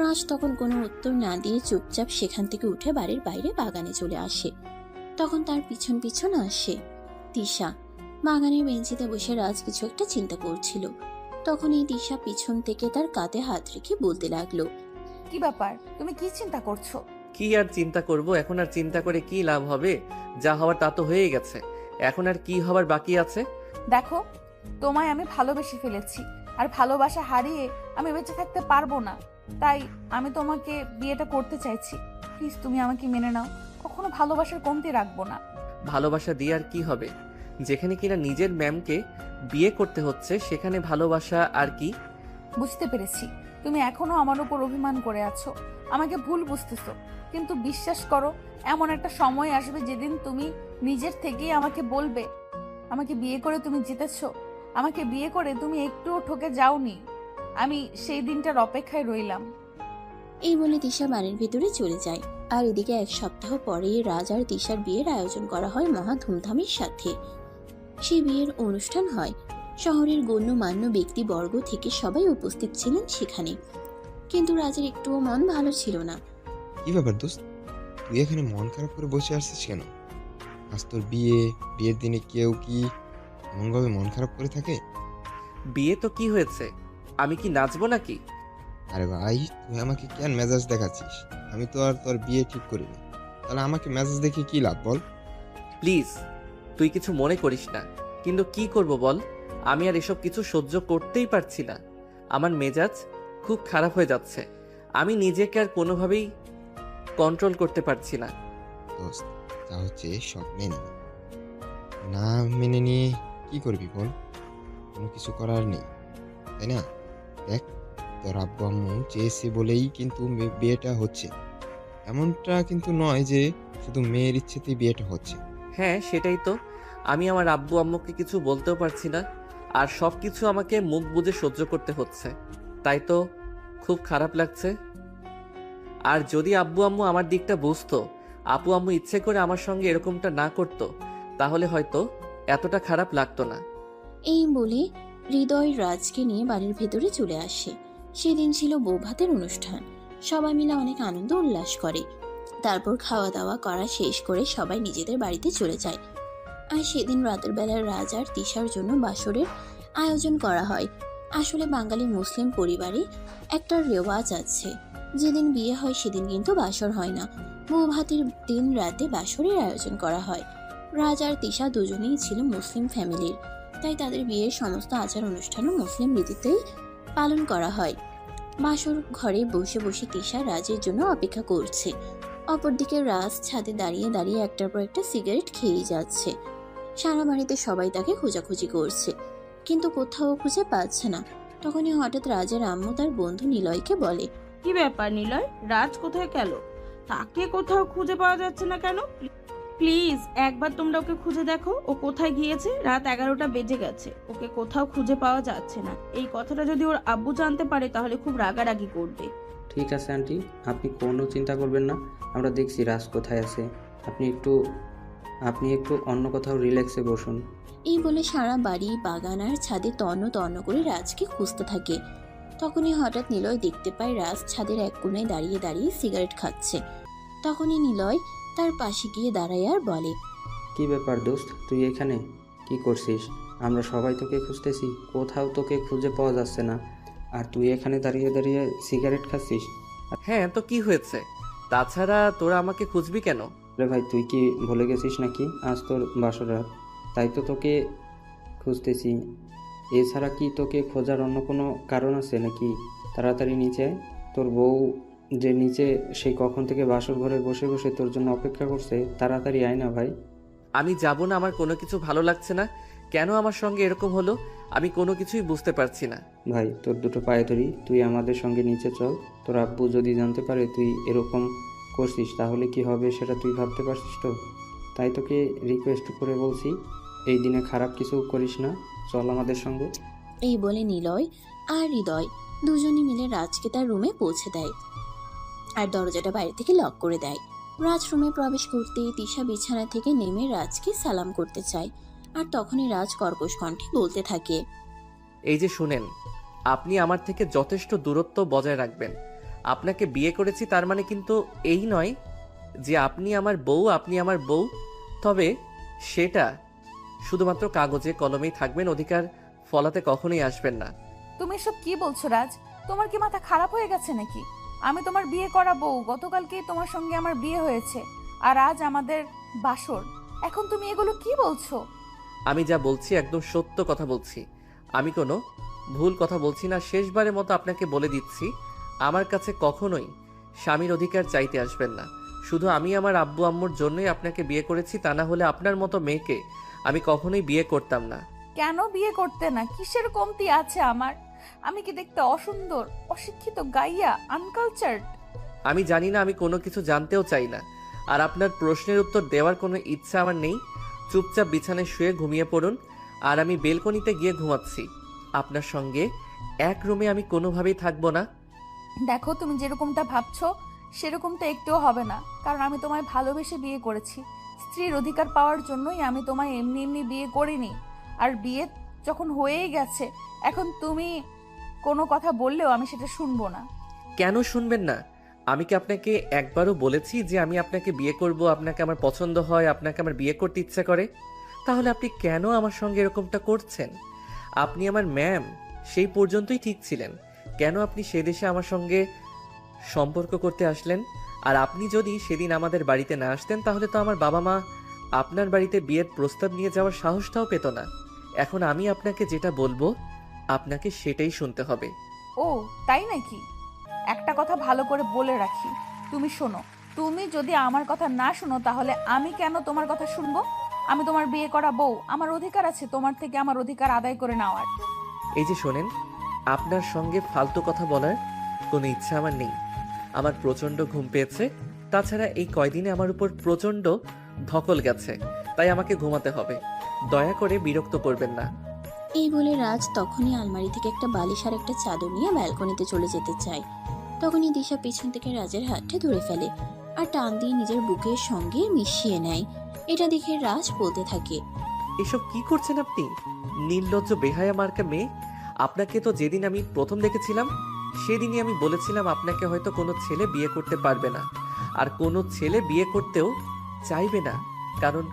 রাজ তখন কোনো উত্তর না দিয়ে চুপচাপ সেখান থেকে উঠে বাড়ির বাইরে বাগানে চলে আসে। তখন তার পিছন পিছন আসে তিশা। বাগানের বেঞ্চিতে বসে রাজ কিছু একটা চিন্তা করছিল। তখনই তিশা পিছন থেকে তার কাঁধে হাত রেখে বলতে লাগলো, কি ব্যাপার, তুমি কি চিন্তা করছো? কি আর চিন্তা করব? এখন আর চিন্তা করে কি লাভ হবে? যা হওয়ার তা তো হয়ে গেছে, এখন আর কি হবার বাকি আছে? দেখো, তোমায় আমি ভালোবেসে ফেলেছি, আর ভালোবাসা হারিয়ে আমি বেঁচে থাকতে পারবো না। তাই আমি তোমাকে বিয়েটা করতে চাইছি। প্লিজ তুমি আমাকে মেনে নাও, কখনো ভালোবাসার কমতি রাখবো না। ভালোবাসা দিয়ে আর কি হবে? যেখানে কিনা নিজের ম্যামকে বিয়ে করতে হচ্ছে সেখানে ভালোবাসা আর কি? বুঝতে পেরেছি, তুমি এখনো আমার উপর অভিমান করে আছো, আমাকে ভুল বুঝতেছো। কিন্তু বিশ্বাস করো, এমন একটা সময় আসবে যেদিন তুমি নিজের থেকেই আমাকে বলবে, আমাকে বিয়ে করে তুমি জিতেছো, আমাকে বিয়ে করে তুমি একটুও ঠকে যাওনি। আমি সেই দিনটার অপেক্ষায় রইলাম। এই বলে তিশা বাড়ির ভিতরে চলে যায়। আর এদিকে এক সপ্তাহ পরেই রাজ আর তিশার বিয়ের আয়োজন করা হয় মহা ধুমধামের সাথে। সেই বিয়ের অনুষ্ঠান হয়। শহরের গণ্যমান্য ব্যক্তিবর্গ থেকে সবাই উপস্থিত ছিলেন সেখানে। কিন্তু রাজের একটুও মন ভালো ছিল না। কি ব্যাপার দোস্ত, তুই এখানে মন খারাপ করে বসে আসছিস কেন? আজ তোর বিয়ের দিনে কেউ কি এমনভাবে মন খারাপ করে থাকে? বিয়ে তো কি হয়েছে, আমি কি নাচবো নাকি? আরে ভাই, তুই আমাকে কেন মেজাজ দেখাচ্ছিস? আমি তো আর তোর বিয়ে ঠিক করিনি, তাহলে আমাকে মেজাজ দেখে কি লাভ বল? প্লিজ, তুই কিছু মনে করিস না, কিন্তু কি করব বল, আমি আর এসব কিছু সহ্য করতেই পারছি না। আমার মেজাজ খুব খারাপ হয়ে যাচ্ছে, আমি নিজেকে আর কোনোভাবেই কন্ট্রোল করতে পারছি না। দোস্ত, যা হচ্ছে সব মেনে নে। না মেনে নিয়ে কি করবি বল? কোনো কিছু করার নেই, তাই না? দেখ, তোর আব্বু আম্মু চেয়েছে বলেই কিন্তু বিয়েটা হচ্ছে। এমনটা কিন্তু নয় যে শুধু মেয়ের ইচ্ছেতেই বিয়েটা হচ্ছে। হ্যাঁ, সেটাই তো। আমি আমার আব্বু আম্মুকে কিছু বলতেও পারছি না, আর সব কিছু আমাকে মুখ বুজে সহ্য করতে হচ্ছে, তাই তো খুব খারাপ লাগছে। আর যদি আব্বু আম্মু আমার দিকটা বুঝতো, আপু আম্মু ইচ্ছে করে আমার সঙ্গে এরকমটা না করতো, তাহলে হয়তো এতটা খারাপ লাগতো না। এই বলে হৃদয় রাজকে নিয়ে বাড়ির ভেতরে চলে আসে। সেদিন ছিল বৌভাতের অনুষ্ঠান। সবাই মিলে অনেক আনন্দ উল্লাস করে। তারপর খাওয়া দাওয়া করা শেষ করে সবাই নিজেদের বাড়িতে চলে যায়। আর সেদিন রাতের বেলায় রাজ আর তিশার জন্য বাসরের আয়োজন করা হয়। আসলে বাঙালি মুসলিম পরিবারে একটা রেওয়াজ আছে, যেদিন বিয়ে হয় সেদিন কিন্তু বাসর হয় না। বৌভাতের দিন রাতে বাসরের আয়োজন করা হয়। রাজ আর তিশা দুজনেই ছিল মুসলিম ফ্যামিলির, তাই তাদের বিয়ের সমস্ত আচার অনুষ্ঠানও মুসলিম রীতিতেই পালন করা হয়। বাসর ঘরে বসে বসে তিশা রাজের জন্য অপেক্ষা করছে। অপরদিকে রাজ ছাদে দাঁড়িয়ে দাঁড়িয়ে একটার পর একটা সিগারেট খেয়েই যাচ্ছে। সারা বাড়িতে সবাই তাকে খোঁজাখুঁজি করছে, কিন্তু কোথাও খুঁজে পাচ্ছে না। তখনই হঠাৎ রাজের আম্মু তার বন্ধু নিলয়কে বলে, কি ব্যাপার নিলয়, রাজ কোথায় গেল? তাকে কোথাও খুঁজে পাওয়া যাচ্ছে না কেন? প্লিজ একবার তোমরা ওকে খুঁজে দেখো, ও কোথায় গিয়েছে। রাত 11টা বেজে গেছে, ওকে কোথাও খুঁজে পাওয়া যাচ্ছে না। এই কথাটা যদি ওর আব্বু জানতে পারে তাহলে খুব রাগারাগি করবে। ঠিক আছে আন্টি, আপনি কোনো চিন্তা করবেন না, আমরা দেখছি রাজ কোথায় আছে। আপনি একটু অন্য কোথাও রিল্যাক্সে বসুন। এই বলে সারা বাড়ি, বাগান আর ছাদে তন্ন তন্ন করে রাজকে খুঁজতে থাকে। তখনই হঠাৎ নিলয় দেখতে পায় রাজ ছাদের এক কোণায় দাঁড়িয়ে দাঁড়িয়ে সিগারেট খাচ্ছে। তখনই নিলয় তার পাশে গিয়ে দাঁড়ায় আর বলে, কি ব্যাপার দোস্ত, তুই এখানে কি করছিস? আমরা সবাই তোকে খুঁজতেছি, কোথাও তোকে খুঁজে পাওয়া যাচ্ছে না, আর তুই এখানে দাঁড়িয়ে দাঁড়িয়ে সিগারেট খাচ্ছিস? হ্যাঁ, তো কি হয়েছে? তাছাড়া তোরা আমাকে খুঁজবি কেন? আরে ভাই, তুই কি ভুলে গেছিস নাকি আজ তোর বাসর রাত? তাই তো তোকে খুঁজতেছি। এছাড়া কি তোকে খোঁজার অন্য কোনো কারণ আছে নাকি? তাড়াতাড়ি নিচে আয়। তোর বউ যে নিচে সেই কখন থেকে বাসর ঘরে বসে বসে তোর জন্য অপেক্ষা করছে, তাড়াতাড়ি আয় না ভাই। আমি যাব না, আমার কোনো কিছু ভালো লাগছে না। কেন আমার সঙ্গে এরকম হলো আমি কোনো কিছুই বুঝতে পারছি না। ভাই, তোর দুটো পায়ে ধরি, তুই আমাদের সঙ্গে নিচে চল। তোর আব্বু যদি জানতে পারে তুই এরকম করছিস তাহলে কি হবে সেটা তুই ভাবতে পারছিস তো? তাই তোকে রিকোয়েস্ট করে বলছি, এই দিনে খারাপ কিছু করিস না, চল আমাদের সঙ্গে। এই বলে নিলয় আর হৃদয় দুজনে মিলে রাজকে তার রুমে পৌঁছে দেয় আর দরজাটা বাইরে থেকে লক করে দেয়। রাজ রুমে প্রবেশ করতেই তিশা বিছানা থেকে নেমে রাজকে সালাম করতে চায়। আর তখনই রাজ কর্কশ কণ্ঠে বলতে থাকে, এই যে শুনেন, আপনি আমার থেকে যথেষ্ট দূরত্ব বজায় রাখবেন। আপনাকে বিয়ে করেছি তার মানে কিন্তু এই নয় যে আপনি আমার বউ। তবে সেটা শুধুমাত্র কাগজে কলমেই থাকবেন, অধিকার ফলাতে কখনোই আসবেন না। তুমি এসব কি বলছো রাজ? তোমার কি মাথা খারাপ হয়ে গেছে নাকি? আমি তোমার বিয়ে করা বউ, গতকালকেই তোমার সঙ্গে আমার বিয়ে হয়েছে, আর আজ আমাদের বাসর। এখন তুমি এগুলো কি বলছো? আমি যা বলছি একদম সত্য কথা বলছি, আমি কোনো ভুল কথা বলছি না। শেষবারের মতো আপনাকে বলে দিচ্ছি, আমার কাছে কখনোই স্বামীর অধিকার চাইতে আসবেন না। শুধু আমি আমার আব্বু আম্মুর জন্যই আপনাকে বিয়ে করেছি, তা না হলে আপনার মতো মেয়েকে আমি কখনোই বিয়ে করতাম না। কেন বিয়ে করতে না? কিসের কমতি আছে আমার? আমি কি দেখতে অসুন্দর, অশিক্ষিত, গাইয়া, আনকালচার্ড? আমি জানি না, আমি কোনো কিছু জানতেও চাই না। আর আপনার প্রশ্নের উত্তর দেওয়ার কোনো ইচ্ছা আমার নেই। চুপচাপ বিছানায় শুয়ে ঘুমিয়ে পড়ুন। আর আমি বেলকনিতে গিয়ে ঘুমাচ্ছি। আপনার সঙ্গে এক রুমে আমি কোনোভাবেই থাকবো না। দেখো, তুমি যেরকমটা ভাবছো সেরকমটা একটুও হবে না। কারণ আমি তোমায় ভালোবেসে বিয়ে করেছি। স্ত্রীর অধিকার পাওয়ার জন্যই আমি তোমায় এমনি এমনি বিয়ে করিনি। আর বিয়ে যখন হয়েই গেছে, এখন তুমি কোনো কথা বললেও আমি সেটা শুনবো না। কেন শুনবেন না? আমি কি আপনাকে একবারও বলেছি যে আমি আপনাকে বিয়ে করব, আপনাকে আমার পছন্দ হয়, আপনাকে আমার বিয়ে করতে ইচ্ছা করে? তাহলে আপনি কেন আমার সঙ্গে এরকমটা করছেন? আপনি আমার ম্যাম, সেই পর্যন্তই ঠিক ছিলেন। কেন আপনি সে দেশে আমার সঙ্গে সম্পর্ক করতে আসলেন? আর আপনি যদি সেদিন আমাদের বাড়িতে না আসতেন তাহলে তো আমার বাবা মা আপনার বাড়িতে বিয়ের প্রস্তাব নিয়ে যাওয়ার সাহসটাও পেত না। এখন আমি আপনাকে যেটা বলবো আপনাকে সেটাই শুনতে হবে। ও তাই নাকি? একটা কথা ভালো করে বলে রাখি, তুমি শোনো। তুমি যদি আমার কথা না শোনো তাহলে আমি কেন তোমার কথা শুনবো? আমি তোমার বিয়ে করা বউ, আমার অধিকার আছে তোমার থেকে আমার অধিকার আদায় করে নেওয়ার। এই যে শোনেন, আপনার সঙ্গে ফালতু কথা বলার কোনো ইচ্ছা আমার নেই। আমার প্রচণ্ড ঘুম পেয়েছে। তাছাড়া এই কয়দিনে আমার উপর প্রচণ্ড ধকল গেছে, তাই আমাকে ঘুমাতে হবে। দয়া করে বিরক্ত করবেন না। এই বলে রাজ তখনই আলমারি থেকে একটা বালিশ আর একটা চাদর নিয়ে ব্যালকনিতে চলে যেতে চায়। তখনই দিশা পেছন থেকে রাজের হাতটা ধরে ফেলে আর টান দিয়ে নিজের বুকের সঙ্গে মিশিয়ে নেয়। এটা দেখে রাজ বলতে থাকে, এসব কি করছেন আপনি? নির্লজ্জ বেহায়া মার্কা মেয়ে। আপনাকে তো যেদিন আমি প্রথম দেখেছিলাম সেদিনই আমি বলেছিলাম আপনাকে হয়তো কোনো ছেলে বিয়ে করতে পারবে না, আর কোনো ছেলে বিয়ে করতেও চাইবে না, কারণ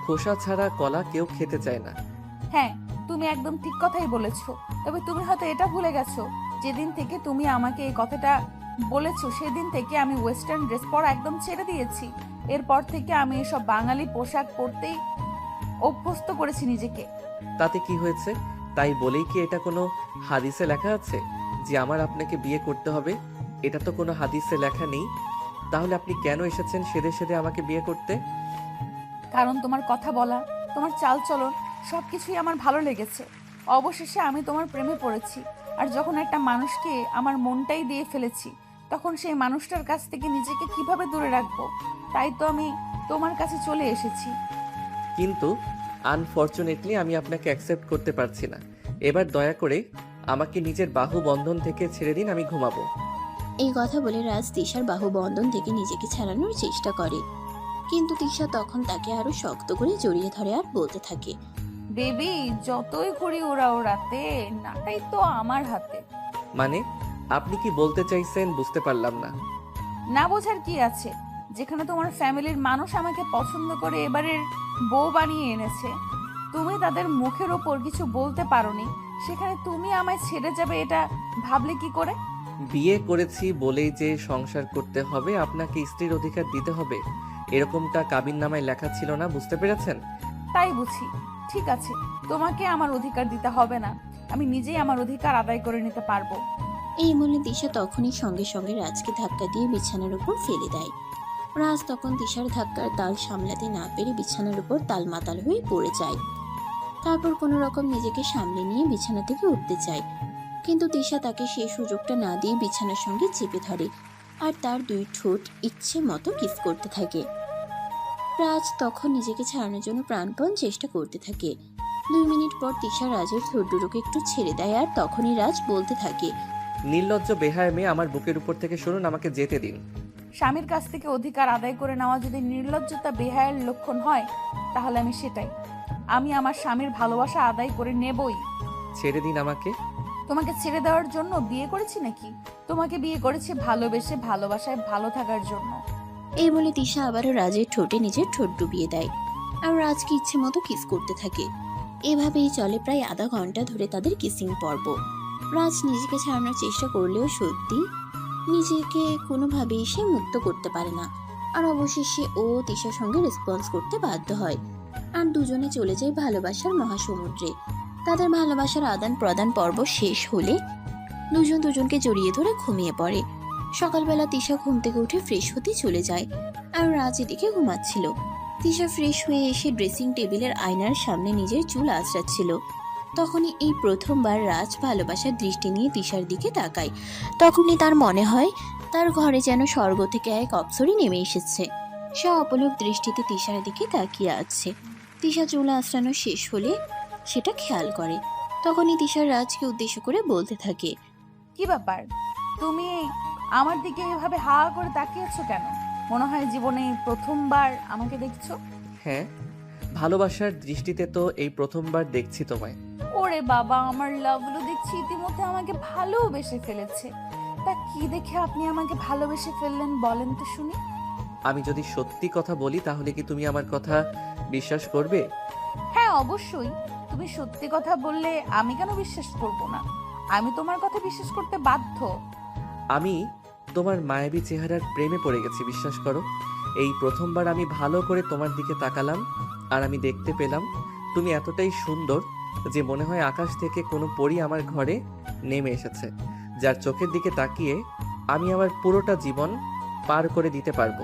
খোসা ছাড়া কলা কেউ খেতে চায় না। হ্যাঁ, তুমি একদম ঠিক কথাই বলেছো। তবে তুমি হয়তো এটা ভুলে গেছো, যেদিন থেকে তুমি আমাকে এই কথাটা বলেছো সেদিন থেকে আমি ওয়েস্টার্ন ড্রেস পরা একদম ছেড়ে দিয়েছি। এরপর থেকে আমি এসব বাঙালি পোশাক পরতেই অভ্যস্ত করেছি নিজেকে। তাতে কি হয়েছে? তাই বলেই কি এটা কোনো হাদিসে লেখা আছে যে আমার আপনাকে বিয়ে করতে হবে? এটা তো কোনো হাদিসে লেখা নেই। তাহলে আপনি কেন এসেছেন সেদে সেদে আমাকে বিয়ে করতে? কারণ তোমার কথা বলা, তোমার চালচলন সবকিছুই আমার ভালো লেগেছে। অবশেষে আমি তোমার প্রেমে পড়েছি। আর যখন একটা মানুষকে আমার মনটাই দিয়ে ফেলেছি, তখন সেই মানুষটার কাছ থেকে নিজেকে কিভাবে দূরে রাখবো? তাই তো আমি তোমার কাছে চলে এসেছি। কিন্তু আনফরচুনেটলি আমি আপনাকে অ্যাকসেপ্ট করতে পারছি না। এবার দয়া করে আমাকে নিজের বাহু বন্ধন থেকে ছেড়ে দিন, আমি ঘুমাবো। এই কথা বলে রাজ তিশার বাহু বন্ধন থেকে নিজেকে ছাড়ানোর চেষ্টা করে, কিন্তু তিশা তখন তাকে আরো শক্ত করে জড়িয়ে ধরে আর বলতে থাকে, বেবি, যতই ঘুড়ি ওড়াও রাতে, নাটাই তো আমার হাতে। মানে আপনি কি বলতে চাইছেন বুঝতে পারলাম না। না বোঝার কি আছে? যেখানে তোমার ফ্যামিলির মানুষ আমাকে পছন্দ করে এবারের বউ বানিয়ে এনেছে, তুমি তাদের মুখের ওপর কিছু বলতে পারোনি, সেখানে তুমি আমায় ছেড়ে যাবে এটা ভাবলে কি করে? বিয়ে করেছি বলেই যে সংসার করতে হবে, আপনাকে স্ত্রীর অধিকার দিতে হবে, এরকমটা কাবিননামায় লেখা ছিল না, বুঝতে পেরেছেন? তাই বুঝি। ঠিক আছে, তোমাকে আমার অধিকার দিতে হবে না, আমি নিজেই আমার অধিকার আদায় করে নিতে পারবো। এই বলে দিশা তখনই সঙ্গে সঙ্গে রাজকে ধাক্কা দিয়ে বিছানার উপর ফেলে দেয়। রাজ তখন দিশার ধাক্কার তাল সামলাতে না পেরে বিছানার উপর তালমাতাল হয়ে পড়ে যায়। তারপর কোনো রকম নিজেকে সামলে নিয়ে বিছানা থেকে উঠতে চায়, কিন্তু দিশা তাকে সেই সুযোগটা না দিয়ে বিছানার সঙ্গে চেপে ধরে আর তার দুই ঠোঁট ইচ্ছে মতো কিস করতে থাকে। রাজ তখন নিজেকে ছাড়ানোর জন্য প্রাণপণ চেষ্টা করতে থাকে। 2 মিনিট পর তিশা রাজের ঠোঁট দুটোকে একটু ছেড়ে দেয় আর তখনই রাজ বলতে থাকে, নির্লজ্জ বেহায়া মেয়ে, আমার বুকের উপর থেকে সরুন, আমাকে যেতে দিন। স্বামীর কাছ থেকে অধিকার আদায় করে নেওয়া যদি নির্লজ্জতা বেহায়ের লক্ষণ হয়, তাহলে আমি সেটাই। আমি আমার স্বামীর ভালোবাসা আদায় করে নেবই। ছেড়ে দিন আমাকে। তোমাকে ছেড়ে দেওয়ার জন্য বিয়ে করেছি নাকি? তোমাকে বিয়ে করেছি ভালোবেসে, ভালোবাসায় ভালো থাকার জন্য। এই বলে তিশা আবারও রাজের ঠোঁটে নিজের ঠোঁট ডুবিয়ে দেয় আর রাজকে ইচ্ছে মতো কিস করতে থাকে। এভাবেই চলে প্রায় আধা ঘন্টা ধরে তাদের কিসিং পর্ব। রাজ নিজেকে ছাড়ানোর চেষ্টা করলেও সত্যি নিজেকে কোনোভাবেই সে মুক্ত করতে পারে না, আর অবশেষে ও তিশার সঙ্গে রেসপন্স করতে বাধ্য হয় আর দুজনে চলে যায় ভালোবাসার মহাসমুদ্রে। তাদের ভালোবাসার আদান প্রদান পর্ব শেষ হলে দুজন দুজনকে জড়িয়ে ধরে ঘুমিয়ে পড়ে। সকালবেলা তিশা ঘুম থেকে উঠে ফ্রেশ হতে চলে যায় আর রাজ এদিকে ঘুমাচ্ছিল। তিশা ফ্রেশ হয়ে এসে ড্রেসিং টেবিলের আয়নার সামনে নিজের চুল আঁচড়াচ্ছিল। তখনই এই প্রথমবার রাজ ভালোবাসার দৃষ্টি নিয়ে তিশার দিকে তাকায়। তখনই তার মনে হয় তার ঘরে যেন স্বর্গ থেকে এক অপ্সরী নেমে এসেছে। সে অপলক দৃষ্টিতে তিশার দিকে তাকিয়ে আছে। তিশা চুল আঁচড়ানো শেষ হলে সেটা খেয়াল করে। তখনই তিশার রাজকে উদ্দেশ্য করে বলতে থাকে, কি ব্যাপার, তুমি আমার দিকে এভাবে হা করে তাকিয়েছো কেন? মনে হয় জীবনে এই প্রথমবার আমাকে দেখছো। হ্যাঁ, ভালোবাসার দৃষ্টিতে তো এই প্রথমবার দেখছি তোমায়। ওরে বাবা, আমার লাভলু দেখছি ইতিমধ্যে আমাকে ভালোবেসে ফেলেছে। তা কি দেখে আপনি আমাকে ভালোবেসে ফেললেন বলেন তো শুনি। আমি যদি সত্যি কথা বলি তাহলে কি তুমি আমার কথা বিশ্বাস করবে? হ্যাঁ অবশ্যই, তুমি সত্যি কথা বললে আমি কেন বিশ্বাস করব না? আমি তোমার কথা বিশ্বাস করতে বাধ্য। আমি তোমার মায়াবী চেহারার প্রেমে পড়ে গেছি, বিশ্বাস করো। এই প্রথমবার আমি ভালো করে তোমার দিকে তাকালাম আর আমি দেখতে পেলাম তুমি এতটাই সুন্দর যে মনে হয় আকাশ থেকে কোনো পরী আমার ঘরে নেমে এসেছে, যার চোখের দিকে তাকিয়ে আমি আমার পুরোটা জীবন পার করে দিতে পারবো।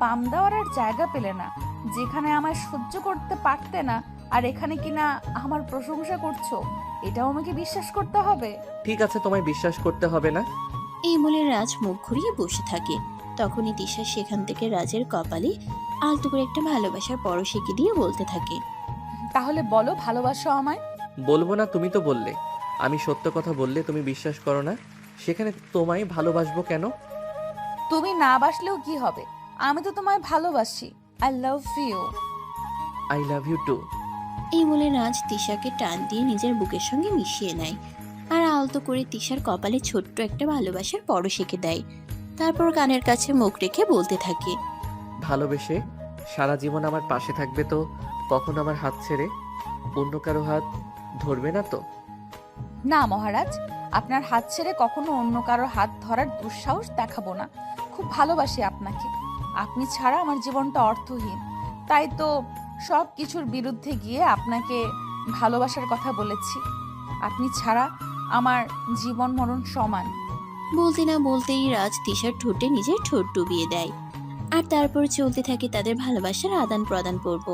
পাম দেওয়ার আর জায়গা পেলে না, যেখানে আমায় সহ্য করতে পারতে না আর এখানে কিনা আমার প্রশংসা করছো। এটাও আমাকে বিশ্বাস করতে হবে? ঠিক আছে, তোমায় বিশ্বাস করতে হবে না। এই বলে রাজ মুখ ঘুরিয়ে বসে থাকে। তখনই তিশা সেখান থেকে রাজের কপালে আলতো করে একটা ভালোবাসার পরশ এঁকে দিয়ে বলতে থাকে, তাহলে বলো, ভালোবাসো আমায়? বলবো না, তুমি তো বললে। আমি সত্য কথা বললে তুমি বিশ্বাস করো না, সেখানে তোমায় ভালোবাসবো কেন? তুমি না বাসলেও কি হবে, আমি তো তোমায় ভালোবাসি। I love you. I love you too. এই বলে রাজ তিশাকে টান দিয়ে নিজের বুকের সঙ্গে মিশিয়ে নেয় আর আলতো করে তিশার কপালে ছোট্ট একটা ভালোবাসার পরশ এঁকে দেয়। তারপর কানের কাছে মুখ রেখে বলতে থাকে, ভালোবেসে সারা জীবন আমার পাশে থাকবে তো? কখনো আমার হাত ছেড়ে অন্য কারো হাত ধরবে না তো? না মহারাজ, আপনার হাত ছেড়ে কখনো অন্য কারোর হাত ধরার দুঃসাহস দেখাবো না। খুব ভালোবাসি আপনাকে। আপনি ছাড়া আমার জীবনটা অর্থহীন। তাই তো সব কিছুর বিরুদ্ধে গিয়ে আপনাকে ভালোবাসার কথা বলেছি। আপনি ছাড়া আমার জীবন মরণ সমান। বলতে না বলতেই রাজ তিশার ঠোঁটে নিজের ঠোঁট ডুবিয়ে দেয়। আর তারপর চলতে থাকে তাদের ভালোবাসার আদান প্রদান পর্ব।